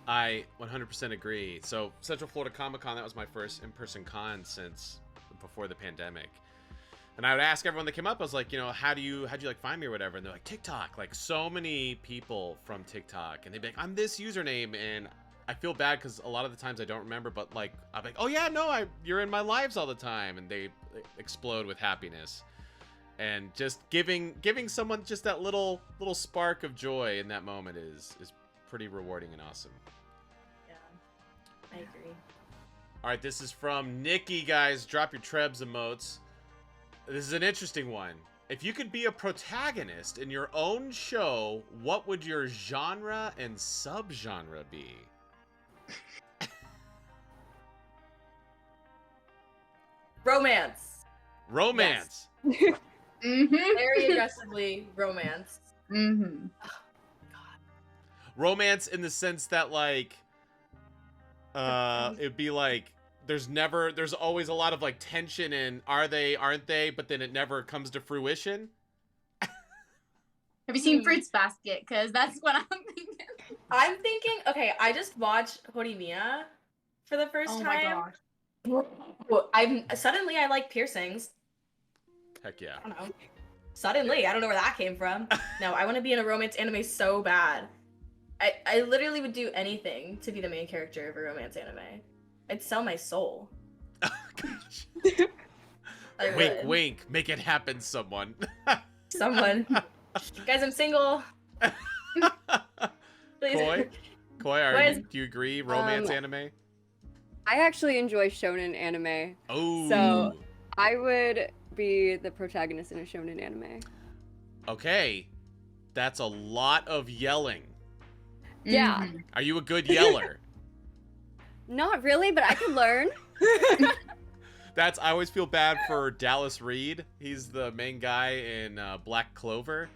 I 100% agree. So Central Florida Comic Con, that was my first in-person con since before the pandemic. And I would ask everyone that came up, I was like, you know, how'd you like find me or whatever? And they're like, TikTok. Like so many people from TikTok, and they'd be like, I'm this username, and I feel bad because a lot of the times I don't remember, but like I'm like, oh yeah, no, you're in my lives all the time, and they explode with happiness. And just giving someone just that little spark of joy in that moment is pretty rewarding and awesome. Yeah, I agree. All right, this is from Nikki, guys. Drop your Trebs emotes. This is an interesting one. If you could be a protagonist in your own show, what would your genre and subgenre be? Romance. Romance. Yes. Mm-hmm. Very aggressively romance. Mm-hmm. Romance in the sense that like it'd be like there's always a lot of like tension and are they, aren't they, but then it never comes to fruition. Have you seen Fruits Basket? Because that's what I'm thinking. I'm thinking, okay, I just watched Horimiya for the first Oh time. my gosh. Well, suddenly I like piercings. Heck yeah. I don't know. Suddenly, I don't know where that came from. No, I want to be in a romance anime so bad. I literally would do anything to be the main character of a romance anime. I'd sell my soul. Oh, gosh. I Wink, would. wink. Make it happen, someone. Someone. Guys, I'm single. Please. Koi, do you agree? Romance anime? I actually enjoy shonen anime, Oh. so I would be the protagonist in a shonen anime. Okay. That's a lot of yelling. Yeah. Mhm. Are you a good yeller? Not really, but I could learn. I always feel bad for Dallas Reed. He's the main guy in Black Clover.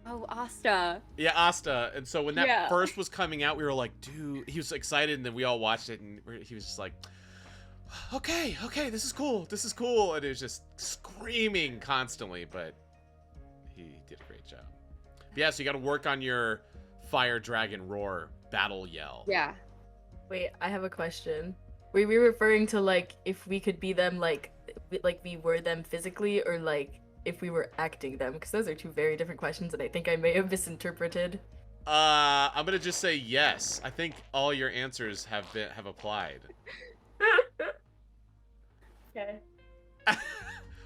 Oh, Asta. Yeah, Asta. And so when that Yeah. first was coming out, we were like, dude, he was excited, and then we all watched it, and he was just like, okay, this is cool. And it was just screaming constantly, but he did a great job. But yeah, so you got to work on your Fire Dragon Roar battle yell. Yeah. Wait, I have a question. Were we referring to like if we could be them like we were them physically, or like if we were acting them? Because those are two very different questions, and I think I may have misinterpreted. I'm gonna just say yes. I think all your answers have applied. Okay.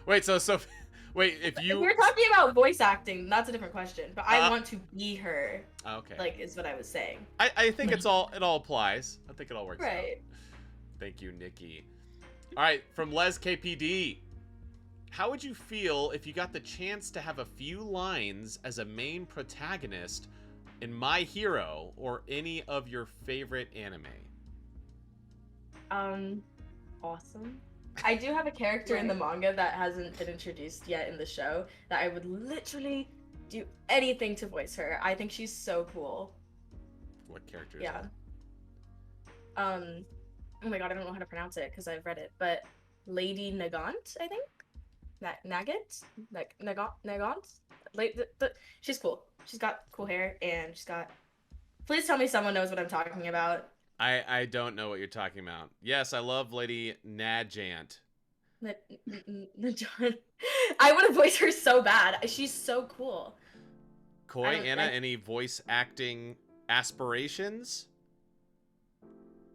Wait, wait, if If you we're talking about voice acting, that's a different question. But I Uh, want to be her, okay. like, is what I was saying. I think it all applies. I think it all works out. Right. Thank you, Nikki. All right, from Les KPD. How would you feel if you got the chance to have a few lines as a main protagonist in My Hero or any of your favorite anime? Awesome. I do have a character in the manga that hasn't been introduced yet in the show that I would literally do anything to voice her. I think she's so cool. What character is Yeah. that? Oh my god, I don't know how to pronounce it because I've read it, but Lady Nagant, I think. Nagant? Nagant? She's cool. She's got cool hair, and she's got. Please tell me someone knows what I'm talking about. I don't know what you're talking about. Yes, I love Lady Najant. I want to voice her so bad. She's so cool. Koi, Anna, any voice acting aspirations?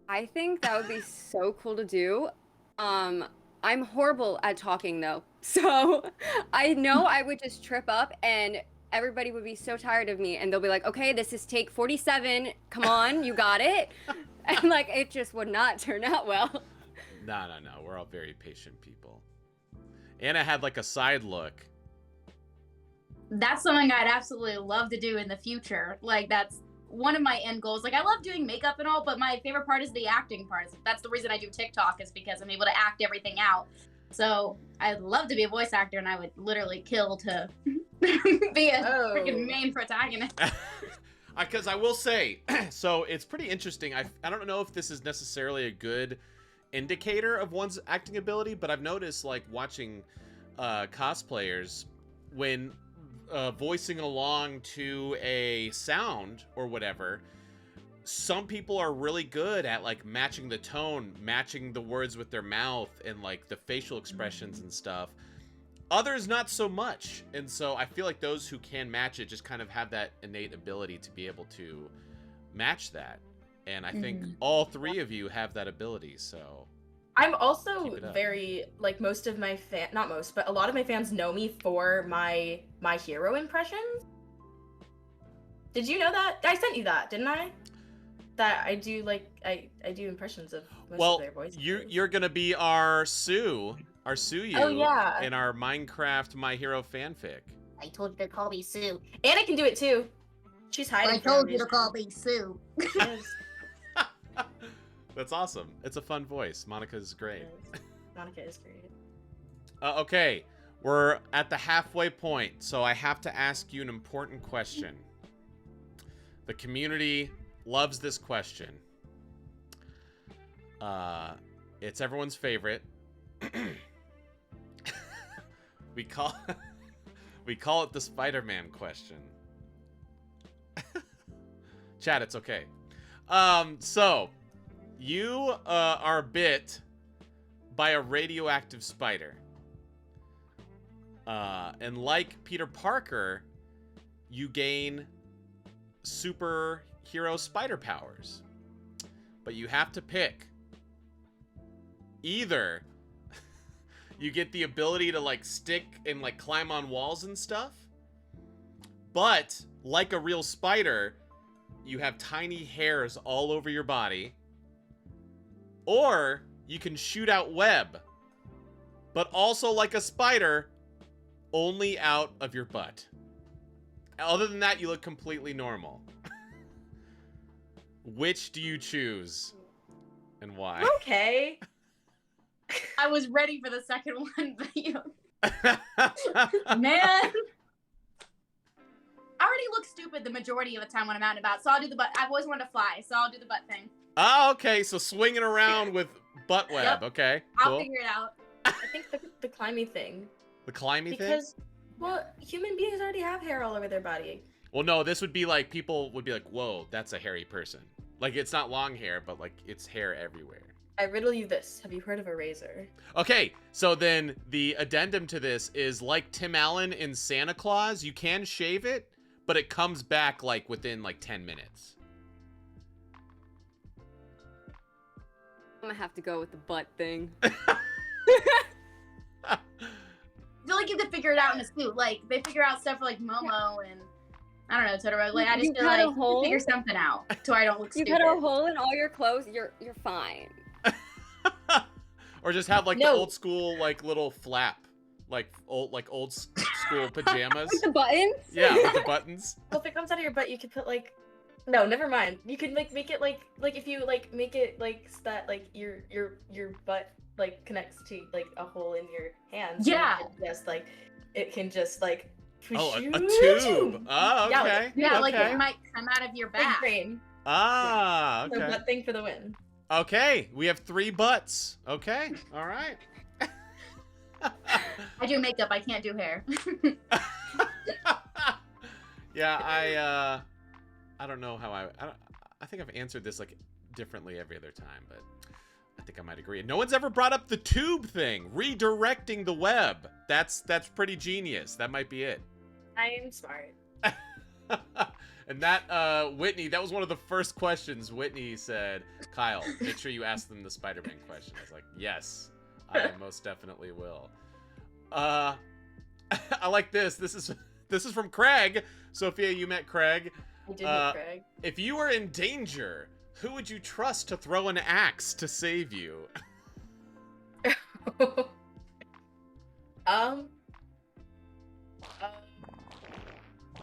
I think that would be so cool to do. I'm horrible at talking though. So I know I would just trip up and everybody would be so tired of me and they'll be like, okay, this is take 47. Come on, you got it. And like, it just would not turn out well. No. We're all very patient people. Anna had like a side look. that's something I'd absolutely love to do in the future. Like, that's one of my end goals. Like, I love doing makeup and all, but my favorite part is the acting part. That's the reason I do TikTok, is because I'm able to act everything out. So I'd love to be a voice actor, and I would literally kill to be a freaking main protagonist. Because I will say, so it's pretty interesting. I don't know if this is necessarily a good indicator of one's acting ability, but I've noticed, like, watching cosplayers, when voicing along to a sound or whatever, some people are really good at, like, matching the tone, matching the words with their mouth, and, like, the facial expressions and stuff. Others not so much. And so I feel like those who can match it just kind of have that innate ability to be able to match that. And I think all three of you have that ability, so I'm also very, like, most of my not most, but a lot of my fans know me for my hero impressions. Did you know that? I sent you that, didn't I? That I do, like, I do impressions of most of their voices. You're gonna be our Sue in our Minecraft My Hero fanfic. I told you to call me Sue. Anna can do it too. She's hiding. I told you to call me Sue. That's awesome. It's a fun voice. Monica's great. Monica is great. Okay, we're at the halfway point, so I have to ask you an important question. The community loves this question. It's everyone's favorite. we call it the Spider-Man question. Chat, it's okay. So you are bit by a radioactive spider. And like Peter Parker, you gain superhero spider powers. But you have to pick. Either you get the ability to, like, stick and, like, climb on walls and stuff, but like a real spider, you have tiny hairs all over your body, or you can shoot out web, but also like a spider, only out of your butt. Other than that, you look completely normal. Which do you choose, and why? Okay. I was ready for the second one, but you... Man! I already look stupid the majority of the time when I'm out and about, so I'll do the butt. I've always wanted to fly, so I'll do the butt thing. Oh, okay, so swinging around with butt web. Yep. Okay, cool. I'll figure it out. I think the climbing thing. The climbing thing? Because, well, human beings already have hair all over their body. Well, no, this would be like, people would be like, whoa, that's a hairy person. Like, it's not long hair, but, like, it's hair everywhere. I riddle you this. Have you heard of a razor? Okay, so then the addendum to this is, like Tim Allen in Santa Claus, you can shave it, but it comes back, like, within, like, 10 minutes. I'm gonna have to go with the butt thing. I feel like you could figure it out in a suit. Like, they figure out stuff for, like, Momo and, I don't know, Totoro. Like, I just feel like you can figure something out so I don't look stupid. You cut a hole in all your clothes, you're fine. Or just have, like, the old school, like, little flap. Like old school pajamas. With the buttons? Yeah, with the buttons. Well, if it comes out of your butt, you could put, like... No, never mind. You could, like, make it, like if you, like, make it, like, so that, like, your butt, like, connects to, like, a hole in your hands. Yeah. It can just, like... Oh, a tube. Oh, okay. Yeah, like, okay. it might come out of your back. Ah, okay. So butt thing for the win. Okay, we have 3 butts. Okay, all right. I do makeup, I can't do hair. Yeah, I don't know how I think I've answered this, like, differently every other time, but I think I might agree. No one's ever brought up the tube thing, redirecting the web. That's pretty genius. That might be it. I am smart. And that, Whitney, that was one of the first questions. Whitney said, Kyle, make sure you ask them the Spider-Man question. I was like, yes, I most definitely will. I like this. This is from Craig. Sophia, you met Craig. I did meet Craig. If you were in danger, who would you trust to throw an axe to save you?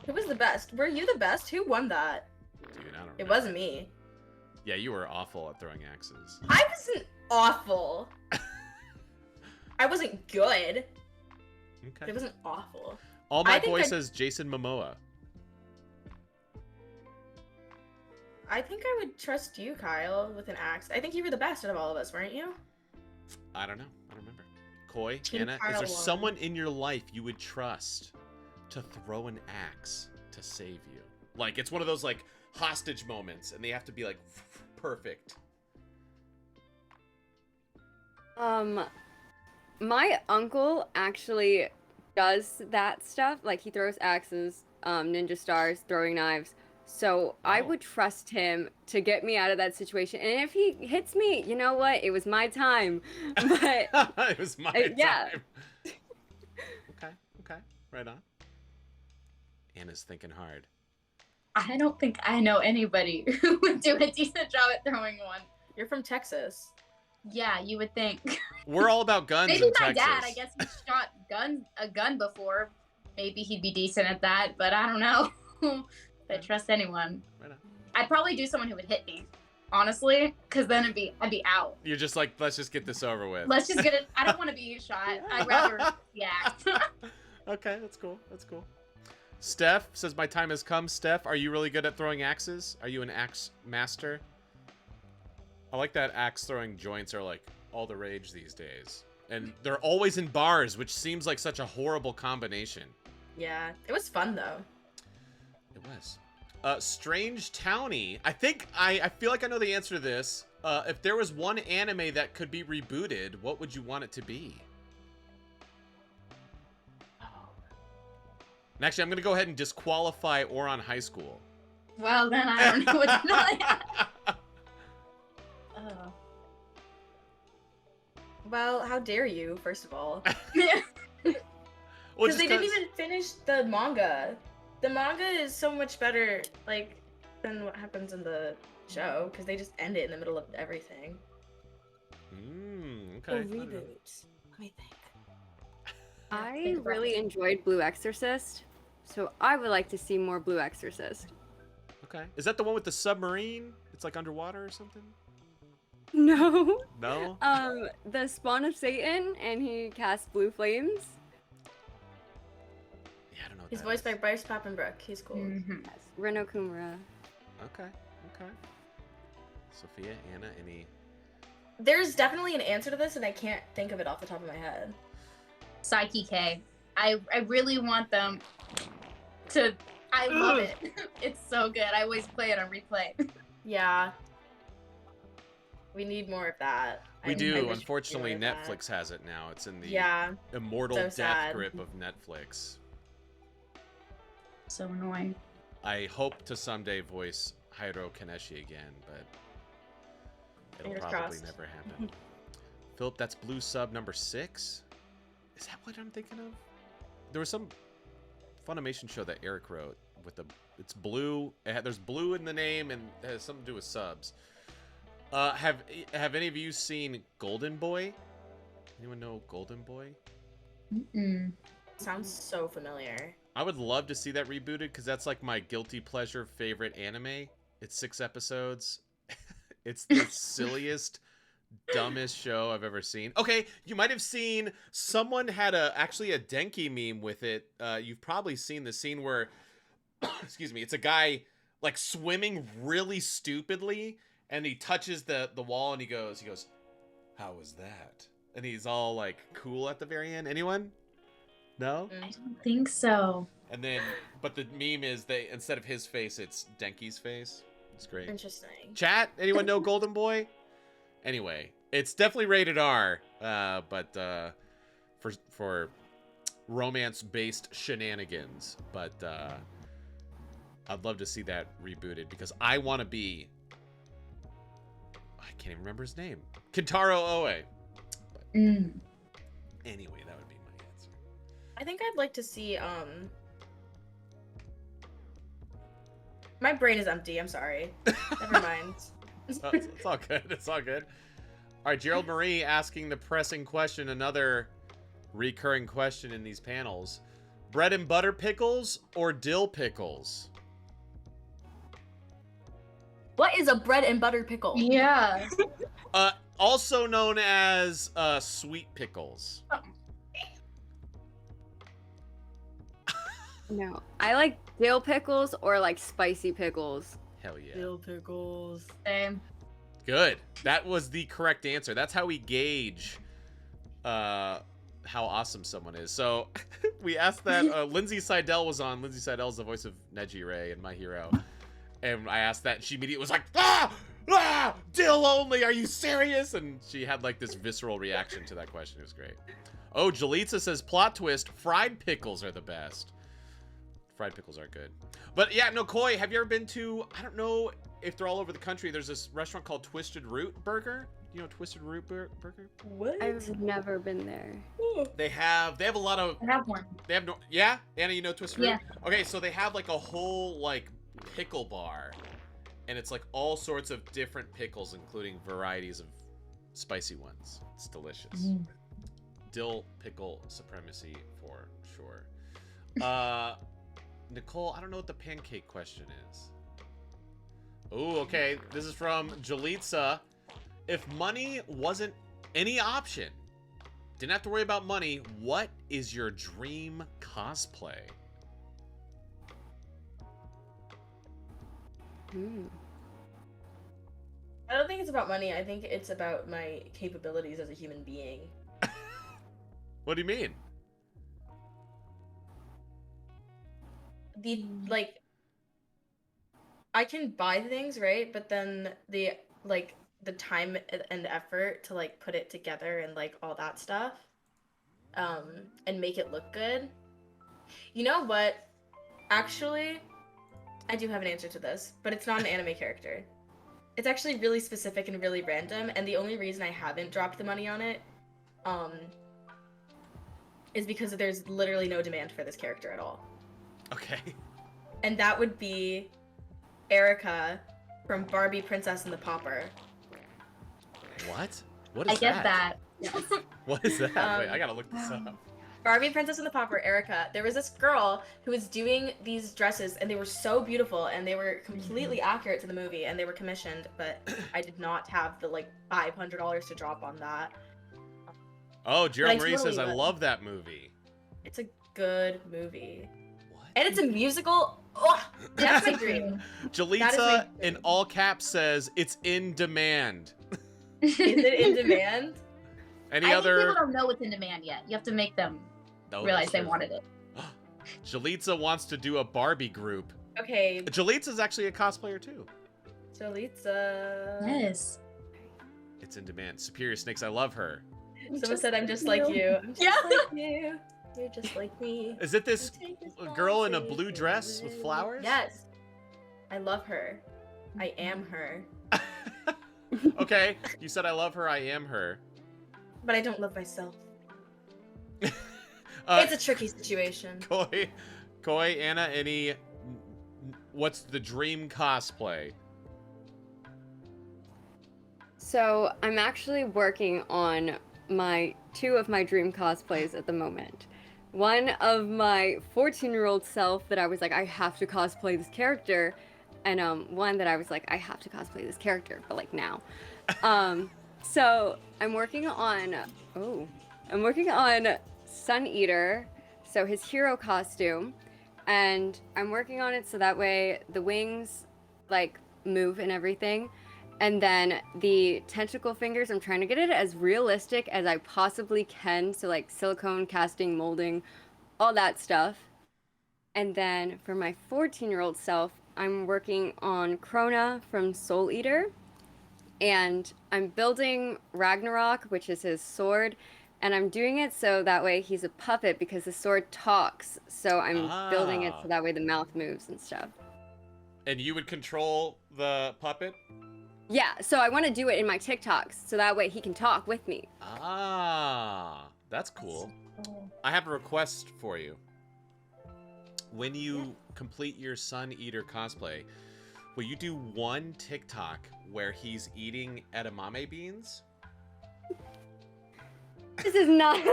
Who was the best? Were you the best? Who won that? Dude, I don't. It remember. wasn't me. Yeah, you were awful at throwing axes. I wasn't awful. I wasn't good. Okay. It wasn't awful. All My I think Boy I- says Jason Momoa. I think I would trust you, Kyle, with an axe. I think you were the best out of all of us, weren't you? I don't know. I don't remember. Koi, Team Anna, is Kyle there won. someone in your life you would trust to throw an axe to save you? Like, it's one of those, like, hostage moments, and they have to be, like, perfect. My uncle actually does that stuff. Like, he throws axes, ninja stars, throwing knives. So I Oh. would trust him to get me out of that situation. And if he hits me, you know what? It was my time. But It was my yeah. time. Okay. Right on. Anna's thinking hard. I don't think I know anybody who would do a decent job at throwing one. You're from Texas. Yeah, you would think. We're all about guns Maybe in my Texas. dad. I guess he shot a gun before. Maybe he'd be decent at that, but I don't know. If I trust anyone. Right on. I'd probably do someone who would hit me, honestly, because then I'd be out. You're just like, let's just get this over with. Let's just get it. I don't want to be shot. I'd rather yeah. Okay, that's cool. That's cool. Steph says, my time has come. Steph, are you really good at throwing axes? Are you an axe master? I like that axe throwing joints are like all the rage these days. And they're always in bars, which seems like such a horrible combination. Yeah, it was fun though. It was. Strange Townie. I feel like I know the answer to this. If there was one anime that could be rebooted, what would you want it to be? And actually, I'm going to go ahead and disqualify Ouran High School. Well, then I don't know what to know. Oh. Well, how dare you, first of all? Well, Because just they didn't even finish the manga. The manga is so much better, like, than what happens in the show, because they just end it in the middle of everything. Okay. Let me think. I really enjoyed Blue Exorcist. So I would like to see more Blue Exorcist. Okay. Is that the one with the submarine? It's like underwater or something? No. No? The spawn of Satan, and he casts blue flames. Yeah, I don't know what He's that voiced by is. Bryce Papenbrook. He's cool. Mhm. Yes, Reno Kumura. Okay. Sophia, Anna, any... There's definitely an answer to this, and I can't think of it off the top of my head. SaikiK. I really want them to. I love it. It's so good. I always play it on replay. Yeah. We need more of that. We I do. wish we could Unfortunately, do more of that. Netflix has it now. It's in the Yeah. immortal So death sad. grip of Netflix. So annoying. I hope to someday voice Hiro Kaneshi again, but it'll Fingers probably crossed. never happen. Philip, that's blue sub number 6? Is that what I'm thinking of? There was some Funimation show that Eric wrote with the... It's blue. There's blue in the name, and it has something to do with subs. Have any of you seen Golden Boy? Anyone know Golden Boy? Mm-mm. Sounds so familiar. I would love to see that rebooted because that's like my guilty pleasure favorite anime. It's 6 episodes. It's the silliest, dumbest show I've ever seen. Okay, you might have seen someone had actually a Denki meme with it. You've probably seen the scene where, excuse me, it's a guy like swimming really stupidly, and he touches the wall and he goes, "How was that?" And he's all like cool at the very end. Anyone? No? I don't think so. And then, but the meme is instead of his face, it's Denki's face. It's great. Interesting. Chat, anyone know Golden Boy? Anyway, it's definitely rated R, but for romance-based shenanigans. But I'd love to see that rebooted because I want to be. I can't even remember his name. Kentaro Oe. Mm. Anyway, that would be my answer. I think I'd like to see my brain is empty, I'm sorry. Never mind. It's all good. It's all good. All right, Gerald Marie asking the pressing question, another recurring question in these panels. Bread and butter pickles or dill pickles? What is a bread and butter pickle? Yeah. Also known as sweet pickles. No, I like dill pickles or like spicy pickles. Hell yeah. Dill pickles. Same. Good. That was the correct answer. That's how we gauge how awesome someone is. So we asked that. Lindsay Seidel was on. Lindsay Seidel is the voice of Neji Ray in My Hero. And I asked that, and she immediately was like, dill only, are you serious? And she had like this visceral reaction to that question. It was great. Oh, Jalitza says, plot twist, fried pickles are the best. Fried pickles are good. But yeah, no, Koi, have you ever been to, I don't know if they're all over the country, there's this restaurant called Twisted Root Burger. You know Twisted Root Burger? What? I've never been there. They have a lot of, I have one. they have no, yeah? Anna, you know Twisted Root? Yeah. Okay, so they have like a whole like pickle bar. And it's like all sorts of different pickles, including varieties of spicy ones. It's delicious. Dill pickle supremacy for sure. Nicole, I don't know what the pancake question is. Oh, okay. This is from Jalitza. If money wasn't any option, didn't have to worry about money, what is your dream cosplay? I don't think it's about money. I think it's about my capabilities as a human being. What do you mean? I can buy things, right? But then the time and effort to like put it together and like all that stuff, and make it look good. You know what? Actually, I do have an answer to this, but it's not an anime character. It's actually really specific and really random, and the only reason I haven't dropped the money on it, is because there's literally no demand for this character at all. Okay. And that would be Erica from Barbie Princess and the Pauper. What? What is I get that. What is that? Wait, I gotta look this up. Barbie Princess and the Pauper, Erica. There was this girl who was doing these dresses, and they were so beautiful, and they were completely accurate to the movie, and they were commissioned, but I did not have the like $500 to drop on that. Oh, Gerald But I Marie totally says, I would. love that movie. It's a good movie. What? And it's a musical. Oh, that's my dream. That is Jalitza my in dream. all caps says, it's in demand. Is it in demand? Any I think other? people don't know what's in demand yet. You have to make them Oh, realize that's they true. wanted it. Jalitza wants to do a Barbie group. Okay, Jalitza's actually a cosplayer too. Jalitza. Yes. It's in demand. Superior Snakes, I love her. Someone said I'm just like you. I'm just Yeah. like you. You're just like me. Is it this girl in a blue dress with flowers? Yes. I love her. I am her. Okay, you said I love her, I am her. But I don't love myself. Uh, It's a tricky situation. Koi, Anna, what's the dream cosplay? So I'm actually working on two of my dream cosplays at the moment. One of my 14-year-old self that I was like, I have to cosplay this character, and one that I was like, I have to cosplay this character, but like now. So I'm working on Sun Eater, so his hero costume, and I'm working on it so that way the wings like move and everything. And then the tentacle fingers, I'm trying to get it as realistic as I possibly can. So like silicone casting, molding, all that stuff. And then for my 14-year-old self, I'm working on Krona from Soul Eater. And I'm building Ragnarok, which is his sword. And I'm doing it so that way he's a puppet because the sword talks. So I'm building it so that way the mouth moves and stuff. And you would control the puppet? Yeah, so I want to do it in my TikToks so that way he can talk with me. Ah, that's cool. I have a request for you. When you complete your Sun Eater cosplay, will you do one TikTok where he's eating edamame beans? This is not.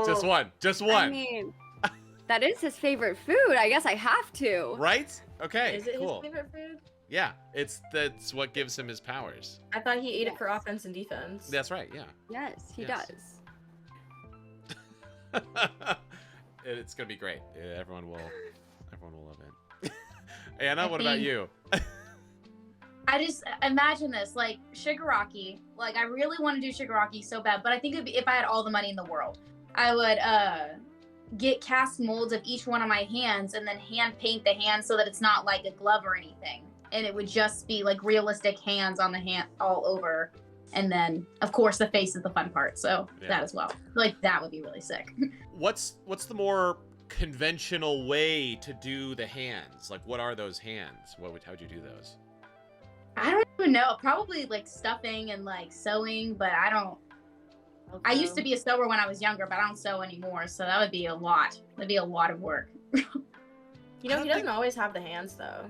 Just one. Just I one. mean, that is his favorite food. I guess I have to. Right? Okay. Is it cool. his favorite food? Yeah, that's what gives him his powers. I thought he ate it Yes. for offense and defense. That's right. Yeah. Yes, he Yes. does. It's gonna be great. Yeah, everyone will love it. Anna, I what about think- you? I just imagine this, like Shigaraki. Like I really want to do Shigaraki so bad, but I think if I had all the money in the world, I would get cast molds of each one of my hands and then hand paint the hands so that it's not like a glove or anything, and it would just be like realistic hands on the hand all over. And then, of course, the face is the fun part. So Yeah. that as well. Like that would be really sick. What's the more conventional way to do the hands? Like, what are those hands? How'd you do those? I don't even know. Probably like stuffing and like sewing, but I don't. I used to be a sewer when I was younger, but I don't sew anymore. So that would be a lot. That'd be a lot of work. You I know, don't he doesn't think- always have the hands though.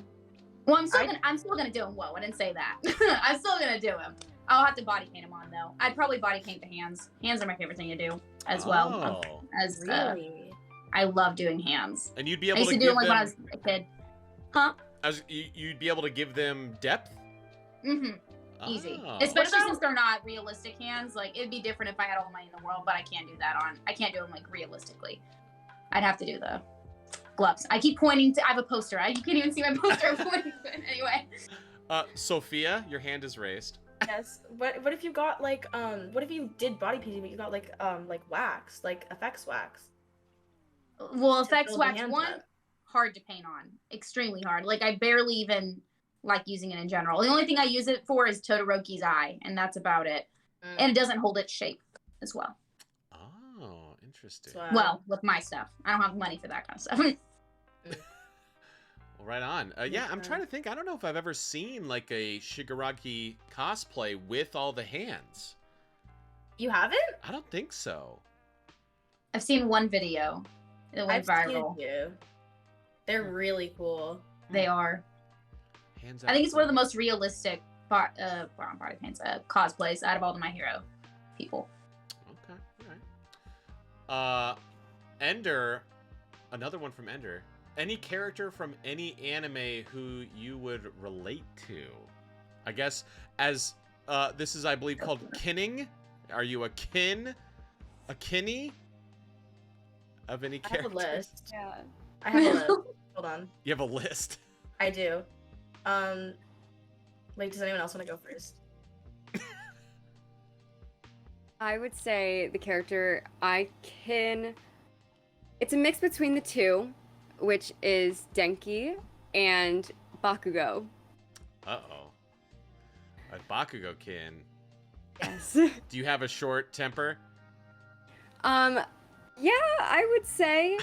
Well, I'm still gonna do him. Whoa, I didn't say that. I'm still gonna do him. I'll have to body paint him on though. I'd probably body paint the hands. Hands are my favorite thing to do as well. Oh. As Really? I love doing hands. And you'd be I able used to to do give them like them. when I was a kid. Huh? You'd be able to give them depth. Mm-hmm. Easy. Oh. Especially since they're not realistic hands. Like it'd be different if I had all the money in the world, but I can't do that I can't do them like realistically. I'd have to do the gloves. I keep pointing to. I have a poster. You can't even see my poster. I'm pointing to it anyway. Sophia, your hand is raised. Yes. What if you got like what if you did body painting but you got like wax, like effects wax? Well, To effects build the wax hands one up. hard to paint on. Extremely hard. Like I barely even like using it in general. The only thing I use it for is Todoroki's eye, and that's about it. And it doesn't hold its shape as well. Oh, interesting. So, Well, with my stuff, I don't have money for that kind of stuff. Well, right on. Yeah, I'm trying to think. I don't know if I've ever seen like a Shigaraki cosplay with all the hands. you haven't? I don't think so. I've seen one video that went I've viral. seen you. They're really cool. They are. Hands. I think it's one of the most realistic body paints, cosplays out of all the My Hero people. Okay. All right. Ender, another one from Ender. Any character from any anime who you would relate to? I guess as this is, I believe, called kinning. Are you a kin? A kinny? Of any I have a character? list. Yeah. I have a list. Hold on. You have a list. I do. Wait, does anyone else want to go first? I would say the character it's a mix between the two, which is Denki and Bakugo. Uh-oh. A Bakugo kin. Yes. Do you have a short temper? Yeah, I would say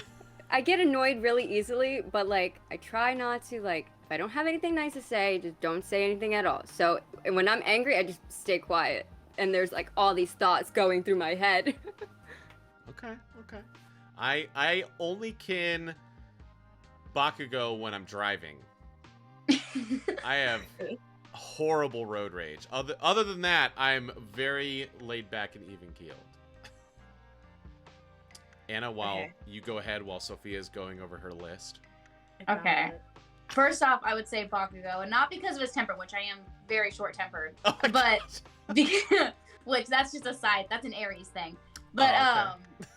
I get annoyed really easily, but like I try not to, like if I don't have anything nice to say, just don't say anything at all. So when I'm angry, I just stay quiet. And there's like all these thoughts going through my head. Okay. I only kin Bakugo when I'm driving. I have horrible road rage. Other than that, I'm very laid back and even keeled. Anna, while Okay. you go ahead while Sophia's going over her list. I found Okay. it. First off, I would say Bakugo, and not because of his temper, which I am very short-tempered, Oh my but gosh. because, which that's just a side. That's an Aries thing. But Oh, okay.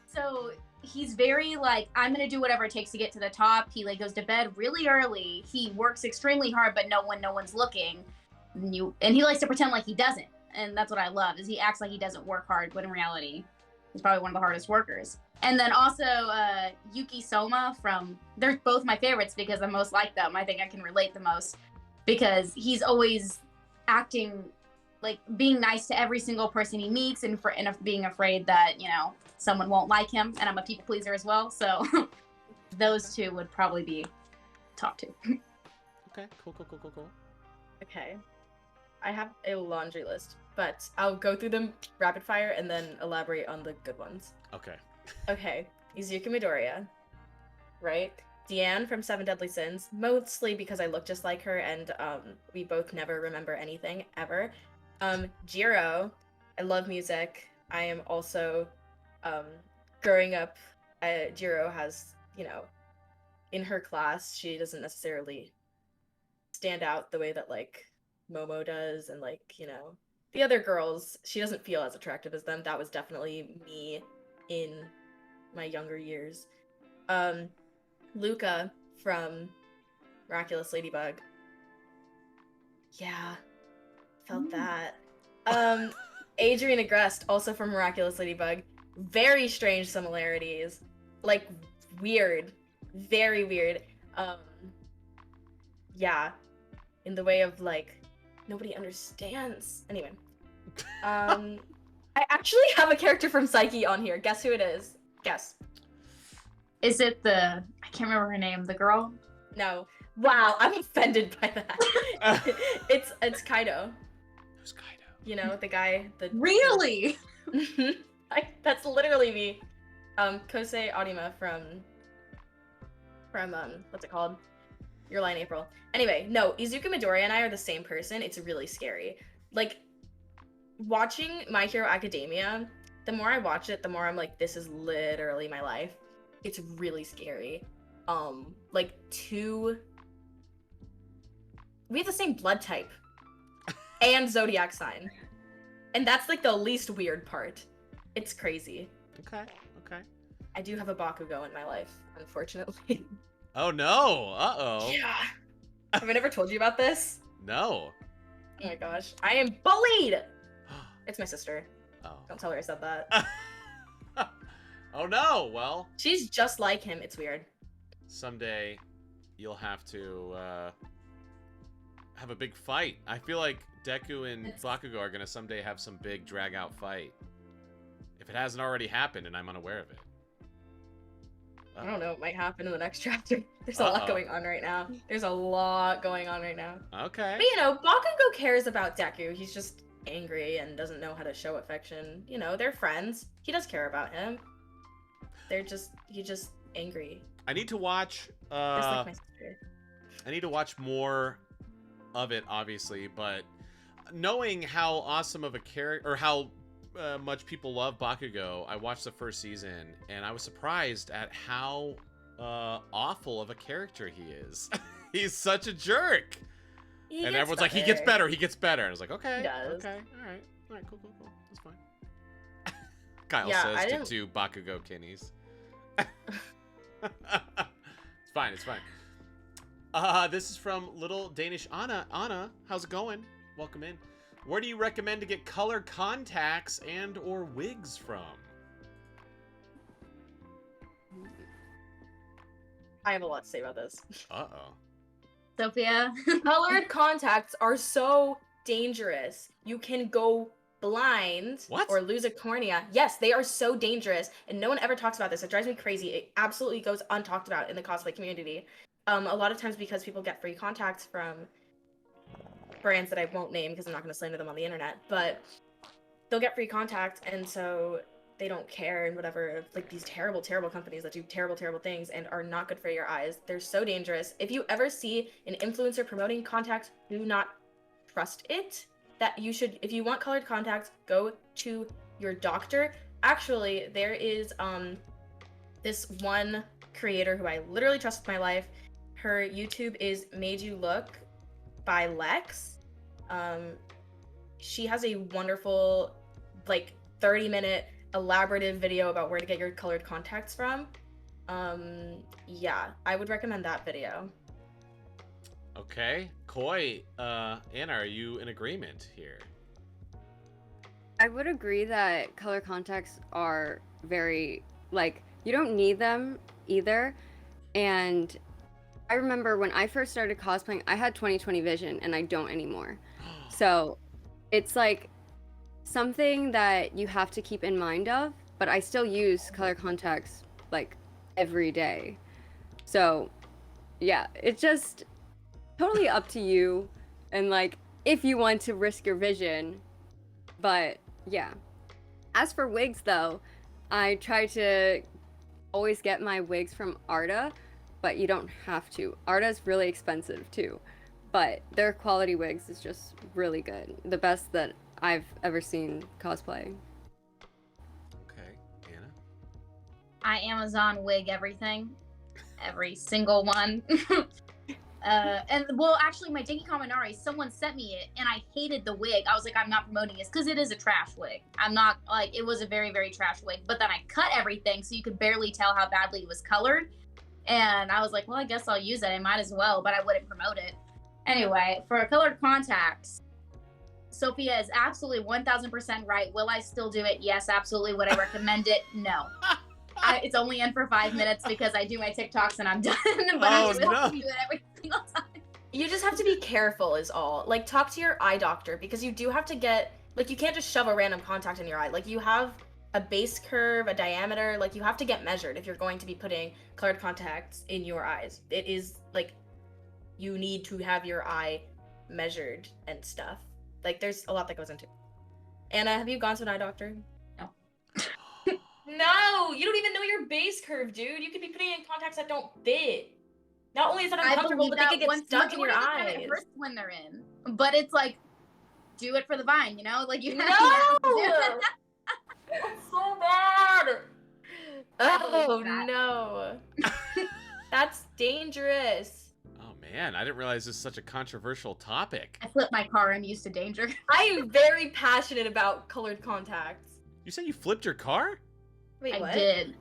so he's very like, I'm gonna do whatever it takes to get to the top. He like goes to bed really early. He works extremely hard, but no one's looking. And he likes to pretend like he doesn't, and that's what I love. Is he acts like he doesn't work hard, but in reality, he's probably one of the hardest workers. And then also Yuki Soma they're both my favorites because I'm most like them. I think I can relate the most because he's always acting like being nice to every single person he meets and being afraid that, someone won't like him. And I'm a people pleaser as well. So those two would probably be top two. Okay, cool. Okay. I have a laundry list, but I'll go through them rapid fire and then elaborate on the good ones. Okay. Okay. Izuku Midoriya. Right? Deanne from Seven Deadly Sins, mostly because I look just like her and we both never remember anything ever. Jiro, I love music. I am also um, growing up, Jiro has, in her class, she doesn't necessarily stand out the way that like Momo does, and like, the other girls, she doesn't feel as attractive as them. That was definitely me in my younger years. Luca from Miraculous Ladybug. Yeah, felt that. Adrian Agreste, also from Miraculous Ladybug. Very strange similarities. Like, weird. Very weird. Yeah. In the way of, like, nobody understands. Anyway. I actually have a character from SaikiK on here. Guess who it is? Guess. Is it I can't remember her name, the girl? No. Wow, I'm offended by that. It's Kaido. Who's Kaido? You know, the guy, Really? that's literally me. Kosei Arima from what's it called? Your Lie in April. Anyway, no, Izuku Midoriya and I are the same person. It's really scary. Like, watching My Hero Academia, the more I watch it, the more I'm like, this is literally my life. It's really scary. Like, we have the same blood type and zodiac sign. And that's like the least weird part. It's crazy. Okay. I do have a Bakugo in my life, unfortunately. Oh no! Uh-oh. Yeah. Have I never told you about this? No. Oh my gosh. I am bullied! It's my sister. Oh. Don't tell her I said that. Oh no! Well, She's just like him. It's weird. someday you'll have to have a big fight. I feel like Deku and Bakugo are gonna someday have some big drag-out fight. If it hasn't already happened and I'm unaware of it. I don't know. It might happen in the next chapter. There's a lot going on right now. Okay. But, Bakugo cares about Deku. He's just angry and doesn't know how to show affection. They're friends. He does care about him. He's just angry. I need to watch Just like my sister. I need to watch more of it, obviously, but knowing how awesome of a character, or how much people love Bakugo, I watched the first season, and I was surprised at how awful of a character he is. He's such a jerk. And everyone's like, he gets better. And I was like, okay, He does. okay, all right, cool. That's fine. Kyle Yeah, says I to didn't- 2 Bakugo kinnies. It's fine. This is from Little Danish Anna. Anna, how's it going? Welcome in. Where do you recommend to get color contacts and or wigs from? I have a lot to say about this. Uh-oh. Sophia? Colored contacts are so dangerous. You can go blind What? or lose a cornea. Yes, they are so dangerous, and no one ever talks about this. It drives me crazy. It absolutely goes untalked about in the cosplay community. A lot of times because people get free contacts from brands that I won't name because I'm not going to slander them on the internet, but they'll get free contacts, and so they don't care, and whatever, like these terrible companies that do terrible things and are not good for your eyes. They're so dangerous. If you ever see an influencer promoting contacts, do not trust it. That you should, if you want colored contacts, go to your doctor. Actually, there is this one creator who I literally trust with my life. Her YouTube is Made You Look by Lex. She has a wonderful, like, 30-minute elaborative video about where to get your colored contacts from. Yeah, I would recommend that video. Okay. Koi, Anna, are you in agreement here? I would agree that color contacts are very, like, you don't need them either. And I remember when I first started cosplaying, I had 20/20 vision and I don't anymore. So it's like something that you have to keep in mind of, but I still use color contacts like every day. So yeah, it's just totally up to you and like if you want to risk your vision. But yeah. As for wigs though, I try to always get my wigs from Arta, but you don't have to. Arta's really expensive too, but their quality wigs is just really good. The best that I've ever seen cosplay. Okay, Anna. I Amazon wig everything. Every single one. And well, actually, my Dinky Kaminari, someone sent me it, and I hated the wig. I was like, I'm not promoting this because it is a trash wig. I'm not like, it was a very, very trash wig. But then I cut everything so you could barely tell how badly it was colored. And I was like, well, I guess I'll use it. I might as well, but I wouldn't promote it. Anyway, for colored contacts, Sophia is absolutely 1000% right. Will I still do it? Yes, absolutely. Would I recommend it? No. It's only in for 5 minutes because I do my TikToks and I'm done. But I just want to do it every single time. You just have to be careful is all. Like, talk to your eye doctor because you do have to get, like, you can't just shove a random contact in your eye. Like, you have a base curve, a diameter, like, you have to get measured if you're going to be putting colored contacts in your eyes. It is, like, you need to have your eye measured and stuff. Like, there's a lot that goes into it. Anna, have you gone to an eye doctor? No. No, you don't even know your base curve, dude. You could be putting in contacts that don't fit. Not only is that uncomfortable, but they could get stuck in your eyes. It hurts when they're in, but it's like, do it for the vine, you know? Like you No! have to do it. It's so bad. Oh no, that's dangerous. Oh man, I didn't realize this is such a controversial topic. I flipped my car. I'm used to danger. I am very passionate about colored contacts. You said you flipped your car? Wait, what? I did.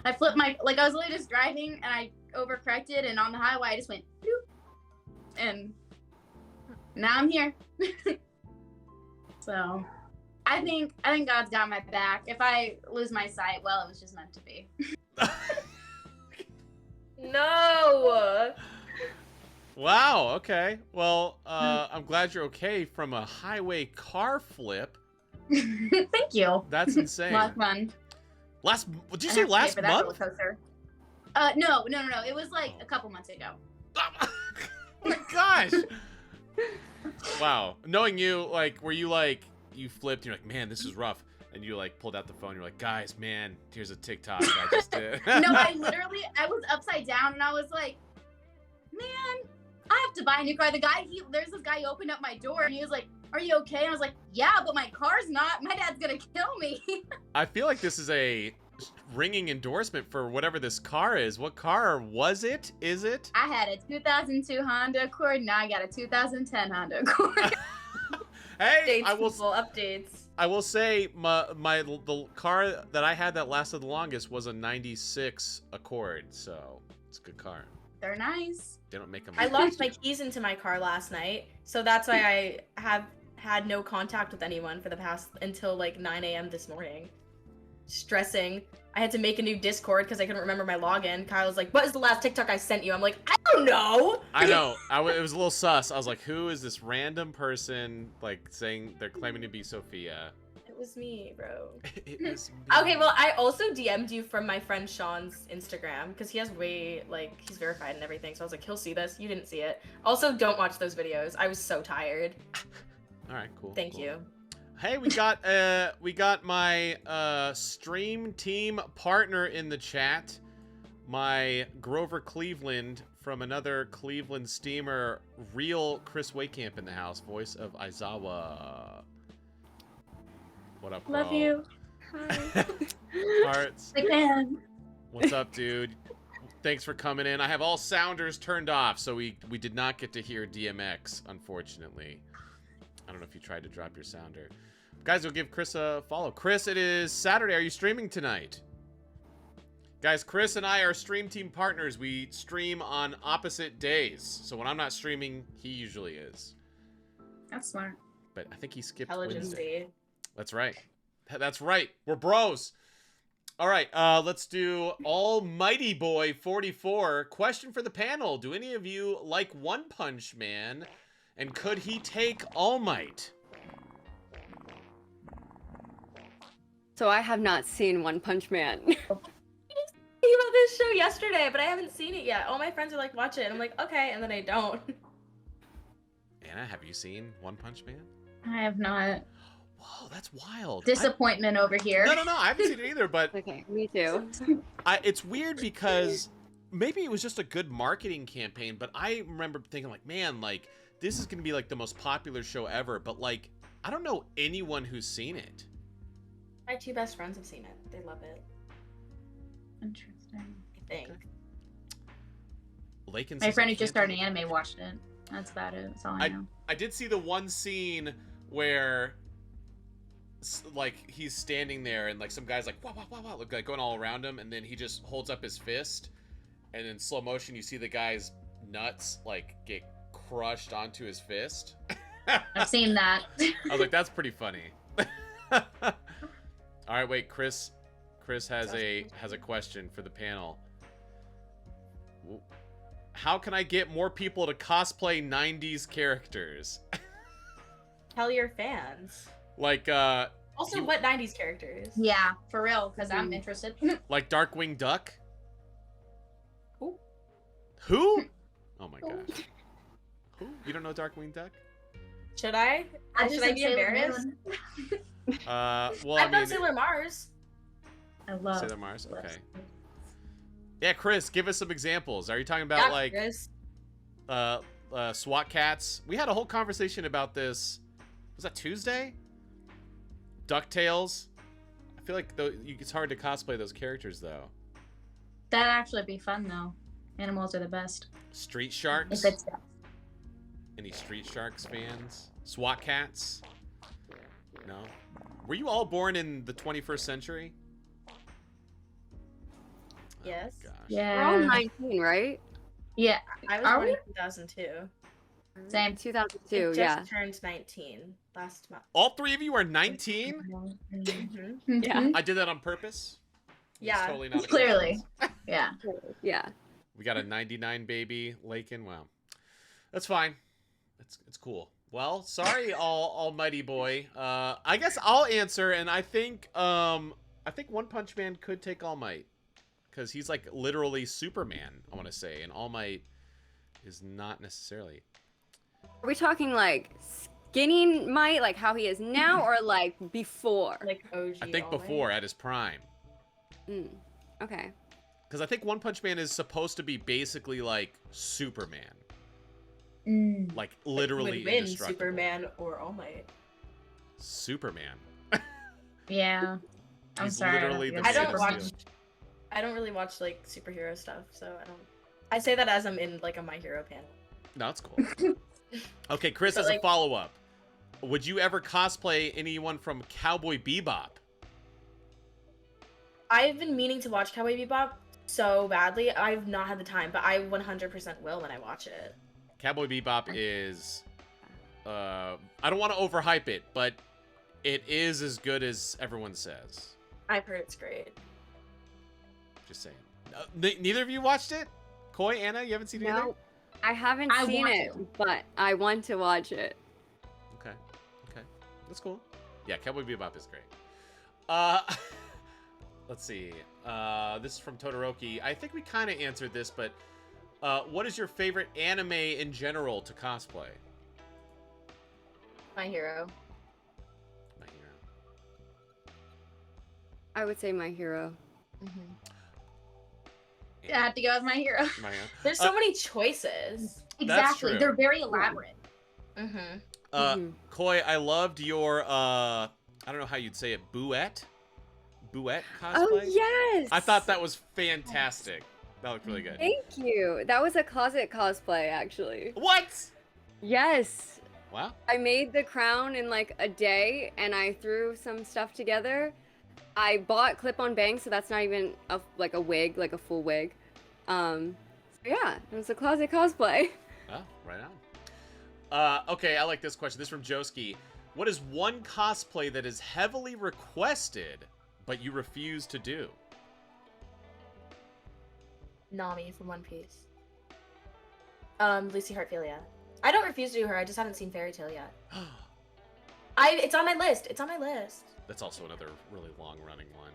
I flipped my, like I was literally just driving and I overcorrected and on the highway I just went doop, and now I'm here. So I think God's got my back. If I lose my sight, well, it was just meant to be. No. Wow, okay. Well, I'm glad you're okay from a highway car flip. Thank you. That's insane. A lot of fun. Did you say last month? No. It was like a couple months ago. Oh my gosh. Wow. Knowing you, like, were you like, you flipped, you're like, man, this is rough. And you like pulled out the phone, you're like, guys, man, here's a TikTok I just did. No, I was upside down and I was like, man, I have to buy a new car. There's this guy who opened up my door and he was like, are you okay? And I was like, yeah, but my car's not. My dad's gonna kill me. I feel like this is a ringing endorsement for whatever this car is. What car was it? Is it? I had a 2002 Honda Accord, now I got a 2010 Honda Accord. Hey, Updates. I will say the car that I had that lasted the longest was a 96 Accord, so it's a good car. They're nice. They don't make them. I lost my keys into my car last night, so that's why I have had no contact with anyone for the past until like 9 a.m. this morning. Stressing. I had to make a new Discord because I couldn't remember my login. Kyle was like, what is the last TikTok I sent you? I'm like, I don't know. I know. It was a little sus. I was like, who is this random person like saying they're claiming to be Sophia? It was me, bro. It was me. Okay, well, I also DM'd you from my friend Sean's Instagram because he has he's verified and everything. So I was like, he'll see this. You didn't see it. Also, don't watch those videos. I was so tired. All right, cool. Thank cool. you. Hey, we got my stream team partner in the chat, my Grover Cleveland from another Cleveland steamer, real Chris Wakamp in the house, voice of Aizawa. What up, bro? Love you. Hi. Hearts. I can. What's up, dude? Thanks for coming in. I have all sounders turned off, so we did not get to hear DMX, unfortunately. I don't know if you tried to drop your sounder. Guys, we'll give Chris a follow. Chris, it is Saturday. Are you streaming tonight? Guys, Chris and I are stream team partners. We stream on opposite days. So when I'm not streaming, he usually is. That's smart. But I think he skipped Intelligence. Wednesday. That's right. That's right. We're bros. All right, let's do Almighty Boy 44. Question for the panel. Do any of you like One Punch Man? And could he take All Might? So I have not seen One Punch Man. Thinking about this show yesterday, but I haven't seen it yet. All my friends are like, watch it. And I'm like, okay, and then I don't. Anna, have you seen One Punch Man? I have not. Whoa, that's wild. Disappointment over here. No, I haven't seen it either, but Okay, me too. it's weird because maybe it was just a good marketing campaign, but I remember thinking like, man, like, this is going to be like the most popular show ever, but like, I don't know anyone who's seen it. My two best friends have seen it. They love it. Interesting. I think. Lakin My says, friend "I who just can't started anime watched it. That's about it. That's all I know. I did see the one scene where like he's standing there and like some guy's like wow wow wow wow like going all around him, and then he just holds up his fist, and in slow motion you see the guy's nuts like get crushed onto his fist. I've seen that. I was like, that's pretty funny. All right, wait, Chris has a question for the panel. How can I get more people to cosplay 90s characters? Tell your fans. Like Also, what 90s characters? Yeah, for real, because I'm interested. like Darkwing Duck? Who? Who? Oh my gosh. Who? You don't know Darkwing Duck? Should I? Should I be embarrassed? Well, I've done Sailor Mars. I love Sailor Mars. Okay. Yeah, Chris, give us some examples. Are you talking about like Chris. SWAT cats? We had a whole conversation about this. Was that Tuesday? DuckTales. I feel like it's hard to cosplay those characters though. That'd actually be fun though. Animals are the best. Street Sharks. If it's Any Street Sharks fans? SWAT cats? No. Were you all born in the 21st century? Yes. Oh, gosh. We're all yeah. 19, right? Yeah. I was Are born we? in 2002. Same. 2002, Just yeah. turned 19 last month. All three of you are 19? Mm-hmm. Yeah. I did that on purpose? It's Yeah. totally not a Clearly. coincidence. Yeah. Yeah. We got a 99 baby, Lakin. Wow. That's fine. It's cool. Well, sorry, almighty boy. I guess I'll answer, and I think One Punch Man could take All Might. Because he's like literally Superman, I want to say. And All Might is not necessarily. Are we talking like skinny Might, like how he is now, or like before? Like OG. I think All before, Might. at his prime. Okay. Because I think One Punch Man is supposed to be basically like Superman. Like literally Would win indestructible. Superman or All Might. Superman. Yeah. I'm He's sorry. literally the I don't Man of watch. Steel. I don't really watch like superhero stuff, so I don't. I say that as I'm in like a My Hero panel. No, that's cool. Okay, Chris, But, as a like- follow-up, would you ever cosplay anyone from Cowboy Bebop? I've been meaning to watch Cowboy Bebop so badly. I've not had the time, but I 100% will when I watch it. Cowboy Bebop is, I don't want to overhype it, but it is as good as everyone says. I've heard it's great. Just saying. Neither of you watched it? Koi, Anna, you haven't seen it either? No, I haven't I seen want it, to. but I want to watch it. Okay. That's cool. Yeah, Cowboy Bebop is great. Let's see. This is from Todoroki. I think we kind of answered this, but what is your favorite anime in general to cosplay? My Hero. My Hero. I would say My Hero. I have to go with My Hero. My Hero. There's so many choices. Exactly. true. They're very elaborate. Koi, I loved your I don't know how you'd say it, Buette cosplay. Oh yes! I thought that was fantastic. That looked really good. Thank you. That was a closet cosplay, actually. What? Yes. Wow. I made the crown in like a day, and I threw some stuff together. I bought clip-on bangs, so that's not even a wig, like a full wig. So yeah, it was a closet cosplay. Oh, right on. Okay, I like this question. This is from Joski. What is one cosplay that is heavily requested, but you refuse to do? Nami from One Piece. Lucy Hartfilia. I don't refuse to do her. I just haven't seen Fairy Tail yet. It's on my list. It's on my list. That's also another really long-running one.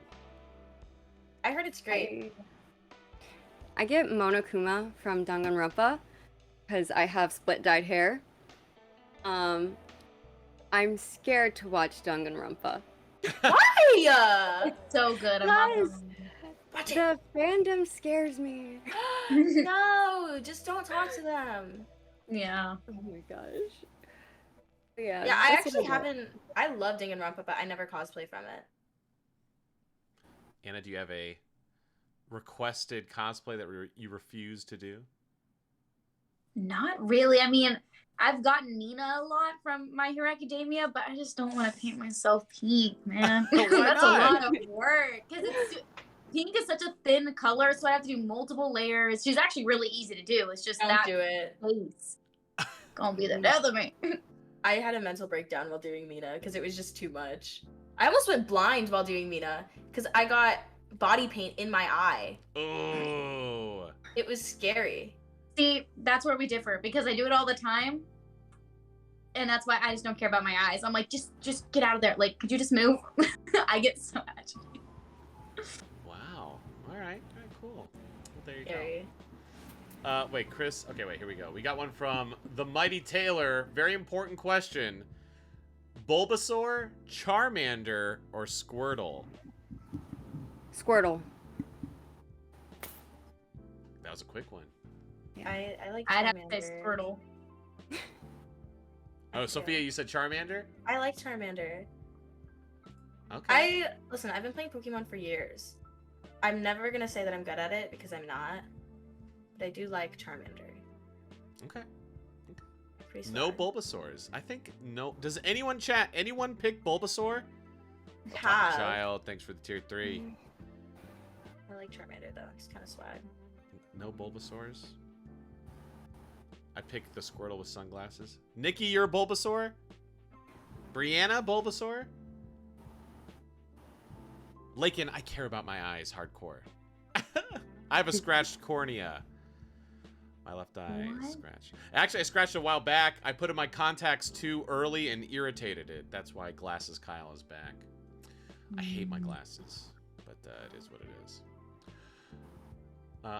I heard it's great. I get Monokuma from Danganronpa because I have split-dyed hair. I'm scared to watch Danganronpa. Why? It's so good. I'm not Guys, gonna- Watch it. the fandom scares me. No, just don't talk to them. Yeah. Oh my gosh. Yeah, Yeah, I that's actually what I get. haven't. I love Danganronpa, but I never cosplay from it. Anna, do you have a requested cosplay that you refuse to do? Not really. I mean, I've gotten Nina a lot from My Hero Academia, but I just don't want to paint myself pink, man. Why That's not? a lot of work. Because pink is such a thin color, so I have to do multiple layers. She's actually really easy to do. It's just Don't that do it. face gonna be the death of me. I had a mental breakdown while doing Mina because it was just too much. I almost went blind while doing Mina because I got body paint in my eye. Oh. It was scary. See, that's where we differ because I do it all the time. And that's why I just don't care about my eyes. I'm like, just get out of there. Like, could you just move? I get so agitated. Wow. All right, cool. Well, there you Scary. go. Wait, Chris. Okay, wait, here we go. We got one from the Mighty Taylor. Very important question. Bulbasaur, Charmander, or Squirtle? Squirtle. That was a quick one. I like I'd have to say Charmander. Squirtle. Oh, Sophia, you said Charmander? I like Charmander. Okay. Listen, I've been playing Pokemon for years. I'm never gonna say that I'm good at it because I'm not. But I do like Charmander. Okay. Pretty No smart. Bulbasaurs. I think no. Does anyone pick Bulbasaur? Have. Child, thanks for the tier 3. I like Charmander though. He's kind of swag. No Bulbasaurs. I picked the Squirtle with sunglasses. Nikki, you're a Bulbasaur? Brianna, Bulbasaur? Lakin, I care about my eyes hardcore. I have a scratched cornea. My left eye is scratched. Actually, I scratched a while back. I put in my contacts too early and irritated it. That's why Glasses Kyle is back. I hate my glasses, but it is what it is.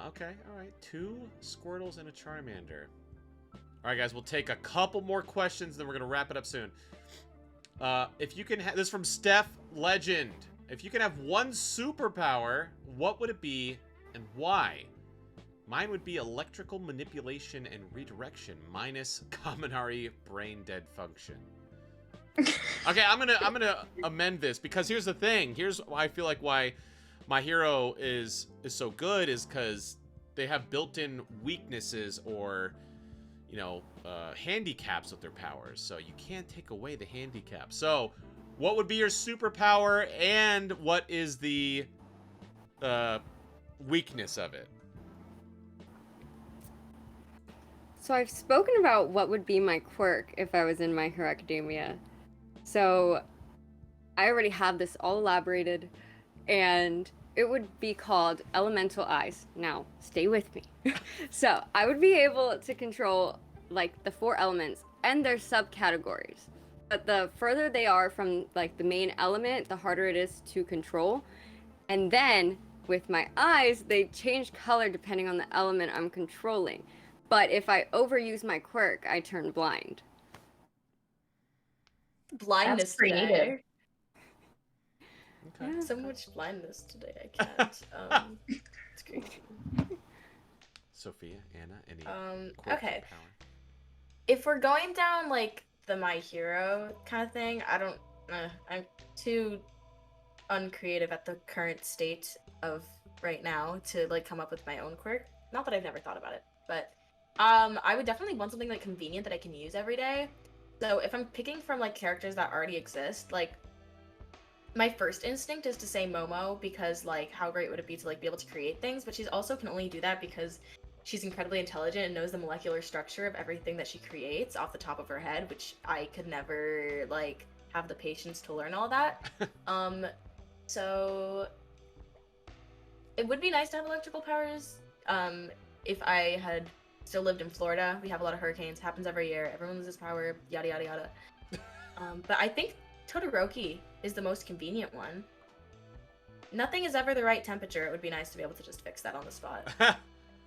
Okay, all right. 2 Squirtles and a Charmander. All right, guys, we'll take a couple more questions, then we're gonna wrap it up soon. If you can, this is from Steph Legend. If you can have one superpower, what would it be, and why? Mine would be electrical manipulation and redirection, minus Kaminari brain dead function. Okay, I'm gonna amend this because here's the thing. Here's why I feel like why My Hero is so good is because they have built-in weaknesses or, you know, handicaps with their powers. So you can't take away the handicap. So, what would be your superpower, and what is the weakness of it? So I've spoken about what would be my quirk if I was in My Hero Academia. So I already have this all elaborated, and it would be called Elemental Eyes. Now, stay with me. So I would be able to control like the 4 elements and their subcategories. But the further they are from like the main element, the harder it is to control. And then with my eyes, they change color depending on the element I'm controlling. But if I overuse my quirk, I turn blind. Blindness That's creative. today. Okay. Yeah. So much blindness today. I can't. It's crazy. Sophia, Anna, any quirk or Okay. power? If we're going down like the My Hero kind of thing, I'm too uncreative at the current state of right now to like come up with my own quirk. Not that I've never thought about it, but I would definitely want something like convenient that I can use every day. So if I'm picking from like characters that already exist, like my first instinct is to say Momo because like how great would it be to like be able to create things, but she's also can only do that because she's incredibly intelligent and knows the molecular structure of everything that she creates off the top of her head, which I could never like have the patience to learn all that. So it would be nice to have electrical powers. If I had still lived in Florida, we have a lot of hurricanes, happens every year, everyone loses power, yada yada yada. But I think Todoroki is the most convenient one. Nothing is ever the right temperature. It would be nice to be able to just fix that on the spot.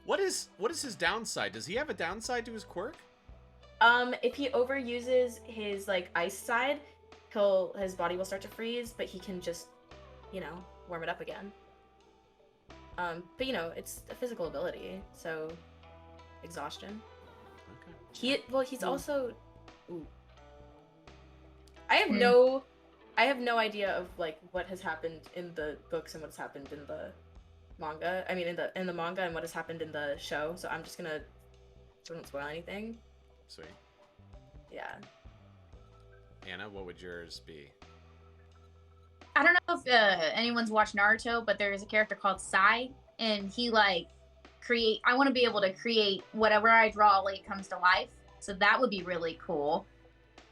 What is his downside? Does he have a downside to his quirk? If he overuses his like ice side, his body will start to freeze, but he can just, you know, warm it up again. But you know, it's a physical ability, so exhaustion. Okay. He's also. Ooh. I have no idea of like what has happened in the books and what's happened in the manga. I mean, in the manga and what has happened in the show. So I'm just gonna don't spoil anything. Sweet. Yeah. Anna, what would yours be? I don't know if anyone's watched Naruto, but there is a character called Sai, and he like I want to be able to create whatever I draw like it comes to life. So that would be really cool.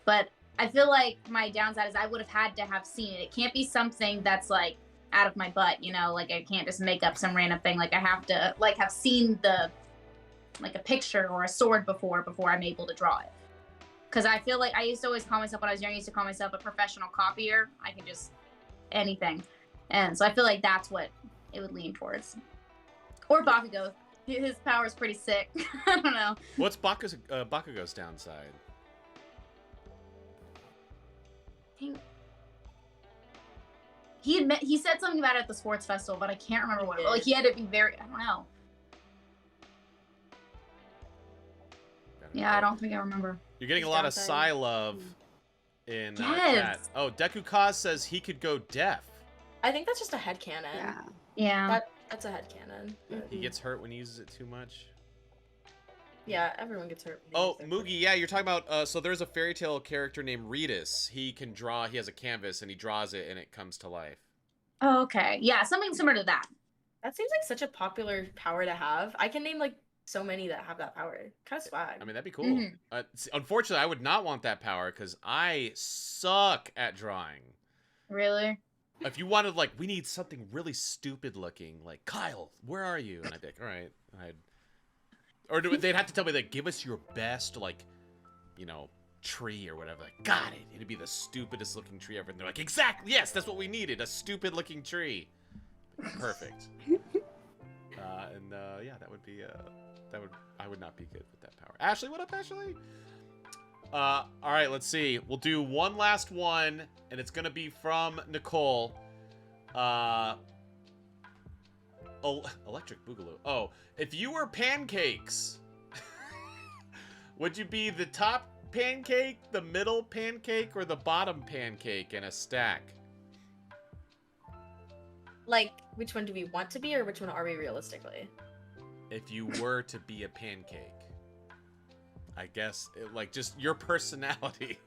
But I feel like my downside is I would have had to have seen it. It can't be something that's like out of my butt, you know, like I can't just make up some random thing. Like I have to like have seen the like a picture or a sword before I'm able to draw it. Because I feel like I used to always call myself, when I was young, I used to call myself a professional copier. I can just anything. And so I feel like that's what it would lean towards. Or Bakugo. His power is pretty sick. I don't know. What's Bakugo's downside? He said something about it at the sports festival, but I can't remember what. Like he had to be very. I don't know. Yeah, I don't think I remember. You're getting a lot of Psy love in Yes. chat. Oh, Deku Kaz says he could go deaf. I think that's just a headcanon. Yeah. That's a headcanon. He gets hurt when he uses it too much. Yeah, everyone gets hurt. Oh, Moogie, yeah, you're talking about, so there's a fairy tale character named Redis. He can draw, he has a canvas, and he draws it, and it comes to life. Oh, okay. Yeah, something similar to that. That seems like such a popular power to have. I can name, like, so many that have that power. Kind of swag. I mean, that'd be cool. Unfortunately, I would not want that power, because I suck at drawing. Really? If you wanted, like, we need something really stupid looking, like, Kyle, where are you? And I'd be like, all right. Or they'd have to tell me, like, give us your best, like, you know, tree or whatever. Like, got it. It'd be the stupidest looking tree ever. And they're like, exactly. Yes, that's what we needed. A stupid looking tree. Perfect. Yeah, that would be, I would not be good with that power. Ashley, what up, Ashley? All right, let's see. We'll do one last one, and it's gonna be from Nicole. Electric Boogaloo. Oh, if you were pancakes, would you be the top pancake, the middle pancake, or the bottom pancake in a stack? Like, which one do we want to be, or which one are we realistically? If you were to be a pancake. I guess, like, just your personality.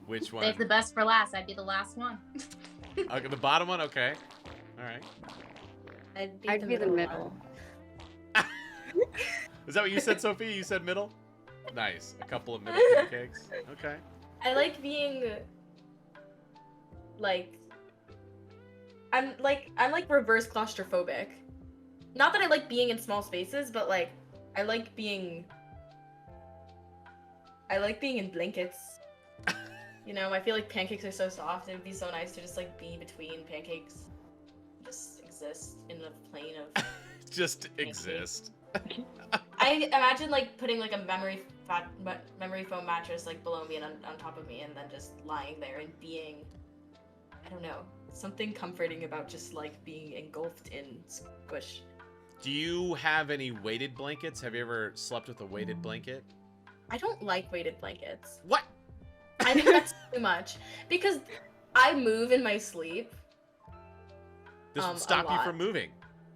Which one? Save the best for last. I'd be the last one. Okay, the bottom one? Okay. All right. I'd be the middle. Is that what you said, Sophie? You said middle? Nice. A couple of middle pancakes. Okay. I like being, like, I'm like reverse claustrophobic. Not that I like being in small spaces, but, like, I like being in blankets. You know, I feel like pancakes are so soft. It would be so nice to just, like, be between pancakes. Just exist in the plane of... Just pancakes. exist. I imagine, like, putting, like, a memory foam mattress, like, below me and on top of me, and then just lying there and being... I don't know. Something comforting about just, like, being engulfed in squish. Do you have any weighted blankets? Have you ever slept with a weighted blanket? I don't like weighted blankets. What? I think that's too much. Because I move in my sleep. This would stop you from moving.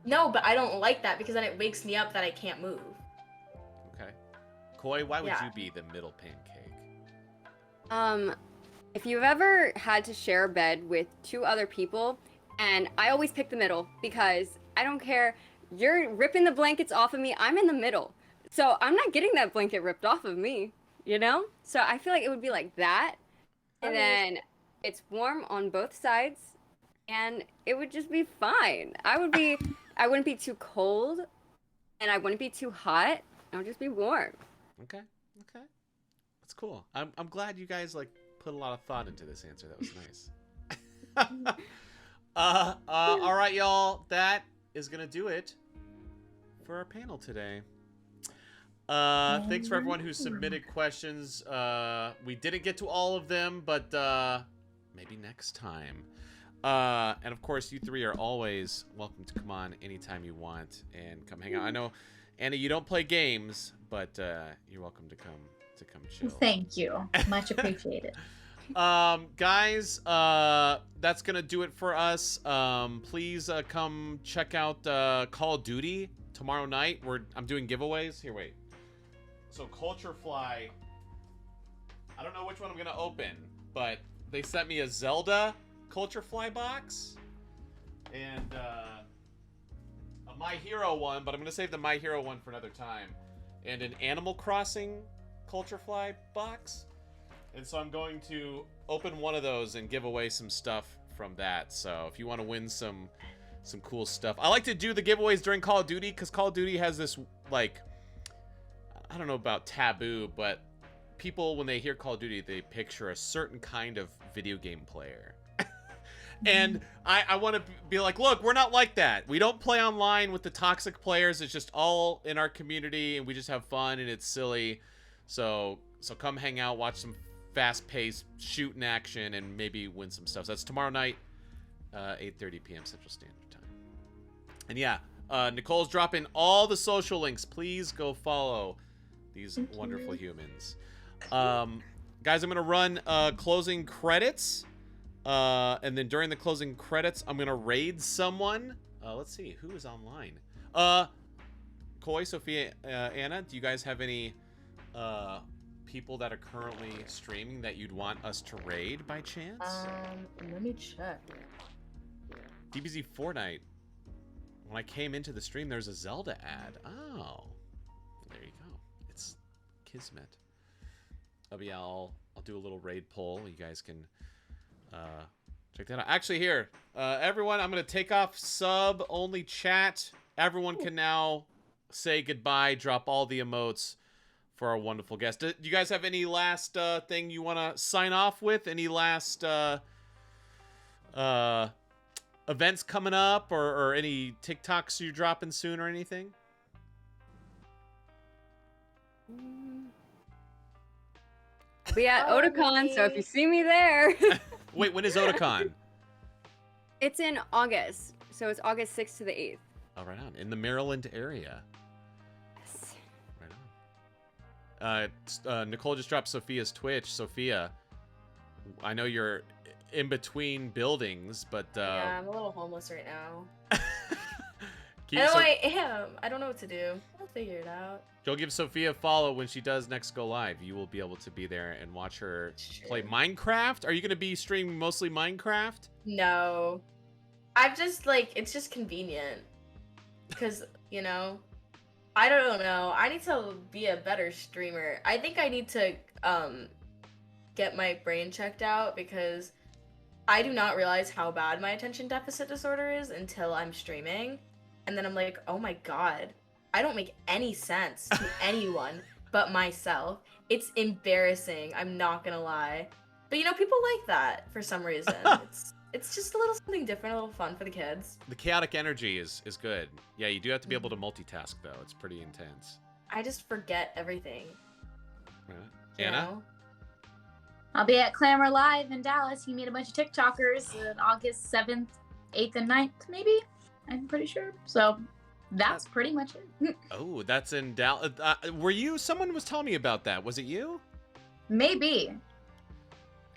No, but I don't like that because then it wakes me up that I can't move. Okay. Koi, why would Yeah. you be the middle pancake? If you've ever had to share a bed with 2 other people, and I always pick the middle because I don't care, you're ripping the blankets off of me, I'm in the middle. So I'm not getting that blanket ripped off of me, you know? So I feel like it would be like that. And then it's warm on both sides and it would just be fine. I wouldn't be too cold and I wouldn't be too hot. I would just be warm. Okay. That's cool. I'm glad you guys, like, put a lot of thought into this answer. That was nice. All right, y'all. That is gonna do it for our panel today. Thanks for everyone who submitted questions. We didn't get to all of them, but maybe next time. And of course, you 3 are always welcome to come on anytime you want and come hang out. I know, Anna, you don't play games, but you're welcome to come chill. Thank you. Much appreciated. Guys, that's gonna do it for us. Please come check out Call of Duty tomorrow night. I'm doing giveaways. Here, wait. So Culture Fly. I don't know which one I'm gonna open, but they sent me a Zelda Culture Fly box and a My Hero one, but I'm gonna save the My Hero one for another time, and an Animal Crossing Culture Fly box. And so I'm going to open one of those and give away some stuff from that. So if you want to win some cool stuff. I like to do the giveaways during Call of Duty because Call of Duty has this, like, I don't know about taboo, but people, when they hear Call of Duty, they picture a certain kind of video game player. And I want to be like, look, we're not like that. We don't play online with the toxic players. It's just all in our community, and we just have fun, and it's silly. So come hang out, watch some fast-paced shooting action, and maybe win some stuff. So that's tomorrow night, 8:30 p.m. Central Standard Time. And yeah, Nicole's dropping all the social links. Please go follow these wonderful humans. Guys, I'm going to run closing credits. And then during the closing credits, I'm going to raid someone. Let's see. Who is online? Koi, Sophia, Anna, do you guys have any people that are currently streaming that you'd want us to raid by chance? Let me check. DBZ Fortnite. When I came into the stream, there's a Zelda ad. Oh. There you go. It's Kismet. Oh, yeah, I'll do a little raid poll. You guys can check that out. Actually, here, everyone, I'm going to take off sub-only chat. Everyone can now say goodbye, drop all the emotes for our wonderful guest. Do you guys have any last thing you want to sign off with? Any last events coming up or any TikToks you're dropping soon or anything? I'll be at Otakon, so if you see me there. Wait, when is Otakon? It's in August, so it's August 6th to the 8th. Oh, right on. In the Maryland area. Yes. Right on. Nicole just dropped Sophia's Twitch. Sophia, I know you're in between buildings, but... yeah, I'm a little homeless right now. I know I am. I don't know what to do. I'll figure it out. Go give Sophia a follow when she does next go live. You will be able to be there and watch her play Minecraft. Are you going to be streaming mostly Minecraft? No. I've just, like, it's just convenient. Because, you know, I don't know. I need to be a better streamer. I think I need to get my brain checked out because I do not realize how bad my attention deficit disorder is until I'm streaming. And then I'm like, oh my god, I don't make any sense to anyone but myself. It's embarrassing, I'm not gonna lie. But you know, people like that for some reason. It's just a little something different, a little fun for the kids. The chaotic energy is good. Yeah, you do have to be able to multitask, though. It's pretty intense. I just forget everything. Right. Anna? Know? I'll be at Clamor Live in Dallas. You meet a bunch of TikTokers on August 7th, 8th, and 9th, maybe? I'm pretty sure. So that's pretty much it. Oh, that's in Dallas. Were you? Someone was telling me about that. Was it you? Maybe.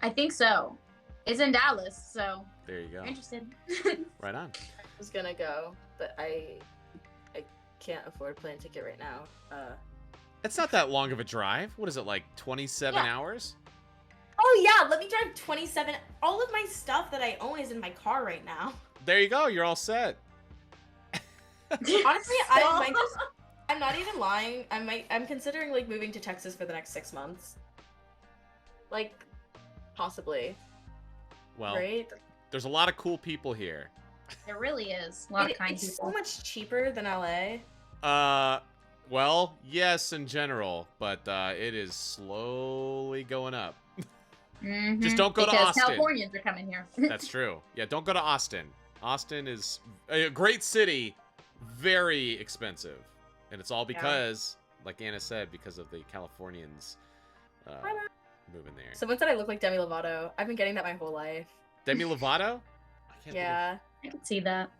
I think so. It's in Dallas, so there you go. You're interested. Right on. I was gonna go, but I can't afford a plane ticket right now. It's not that long of a drive. What is it, like 27 hours? Oh yeah, let me drive 27. All of my stuff that I own is in my car right now. There you go. You're all set. Honestly, I might just, I'm not even lying. I'm considering like moving to Texas for the next 6 months. Like, possibly. Well, right? There's a lot of cool people here. There really is. A lot of kind it's people. so much cheaper than LA. Well, yes, in general, but it is slowly going up. Just don't go to Austin. Because Californians are coming here. That's true. Yeah, don't go to Austin. Austin is a great city, very expensive. And it's all because, like Anna said, because of the Californians moving there. Someone said I look like Demi Lovato. I've been getting that my whole life. Demi Lovato? Yeah. I can see that.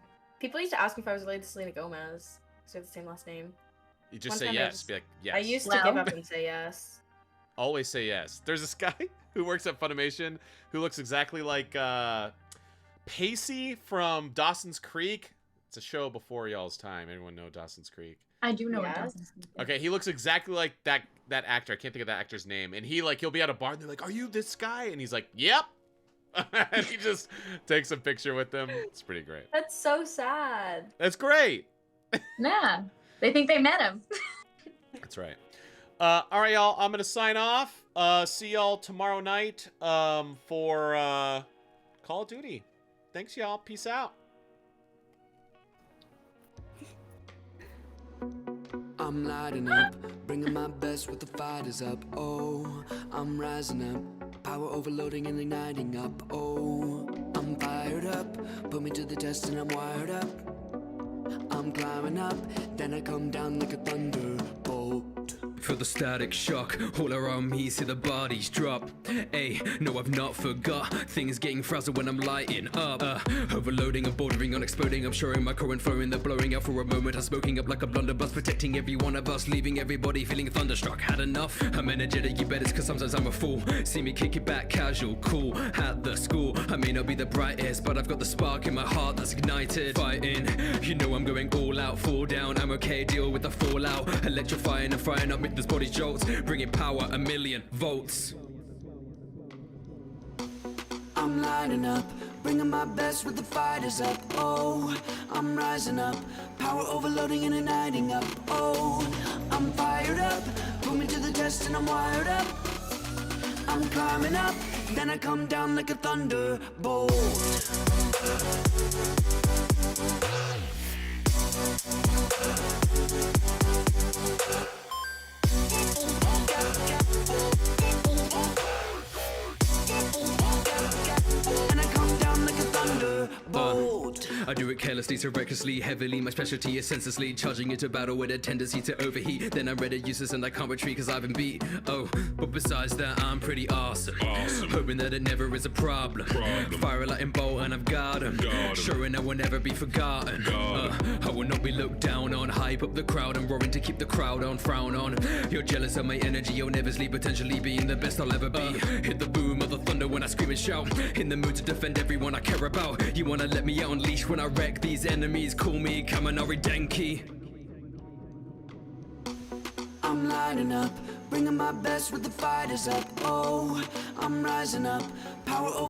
People used to ask me if I was related to Selena Gomez. So we have the same last name. You just One say time yes. Be like, yes. I used to give up and say yes. Always say yes. There's this guy who works at Funimation who looks exactly like Pacey from Dawson's Creek. It's a show before y'all's time. Anyone know Dawson's Creek? I do know what Yes. Dawson's Creek is. Okay, he looks exactly like that actor. I can't think of that actor's name. And he'll be at a bar and they're like, "Are you this guy?" And he's like, "Yep." And he just takes a picture with them. It's pretty great. That's so sad. That's great. Yeah. They think they met him. That's right. All right, y'all. I'm gonna sign off. See y'all tomorrow night for Call of Duty. Thanks, y'all. Peace out. I'm lighting up, bringing my best with the fighters up. Oh, I'm rising up, power overloading and igniting up. Oh, I'm fired up, put me to the test and I'm wired up. I'm climbing up, then I come down like a thunderbolt. Feel the static shock, all around me, see the bodies drop. Ay, no, I've not forgot. Things getting frazzled when I'm lighting up. Overloading, I'm bordering on exploding. I'm showing my current flowing, they're blowing out for a moment. I'm smoking up like a blunderbuss, protecting every one of us, leaving everybody feeling thunderstruck. Had enough? I'm energetic, you bet it's cause sometimes I'm a fool. See me kick it back, casual, cool. At the school, I may not be the brightest, but I've got the spark in my heart that's ignited. Fighting, you know I'm going all out, fall down. I'm okay, deal with the fallout. Electrifying and frying up, make this body jolts, bringing power 1,000,000 volts. I'm lighting up, bringing my best with the fighters up. Oh, I'm rising up, power overloading and igniting up. Oh, I'm fired up, put me to the test and I'm wired up. I'm climbing up, then I come down like a thunderbolt. And I come down like a thunderbolt. I do it carelessly, so recklessly, heavily. My specialty is senselessly charging into battle with a tendency to overheat. Then I'm ready, useless, and I can't retreat because I've been beat. Oh, but besides that, I'm pretty awesome. Hoping that it never is a problem. Fire a lightning bolt and I've got him. Showing I will never be forgotten. I will not be looked down on. Hype up the crowd and roaring to keep the crowd on. Frown on. You're jealous of my energy, you'll never sleep. Potentially being the best I'll ever be. Hit the boom of the thunder when I scream and shout. In the mood to defend everyone I care about. You wanna let me out unleash when I wreck these enemies. Call me Kaminari Denki. I'm lighting up, bringing my best with the fighters up. Oh, I'm rising up, power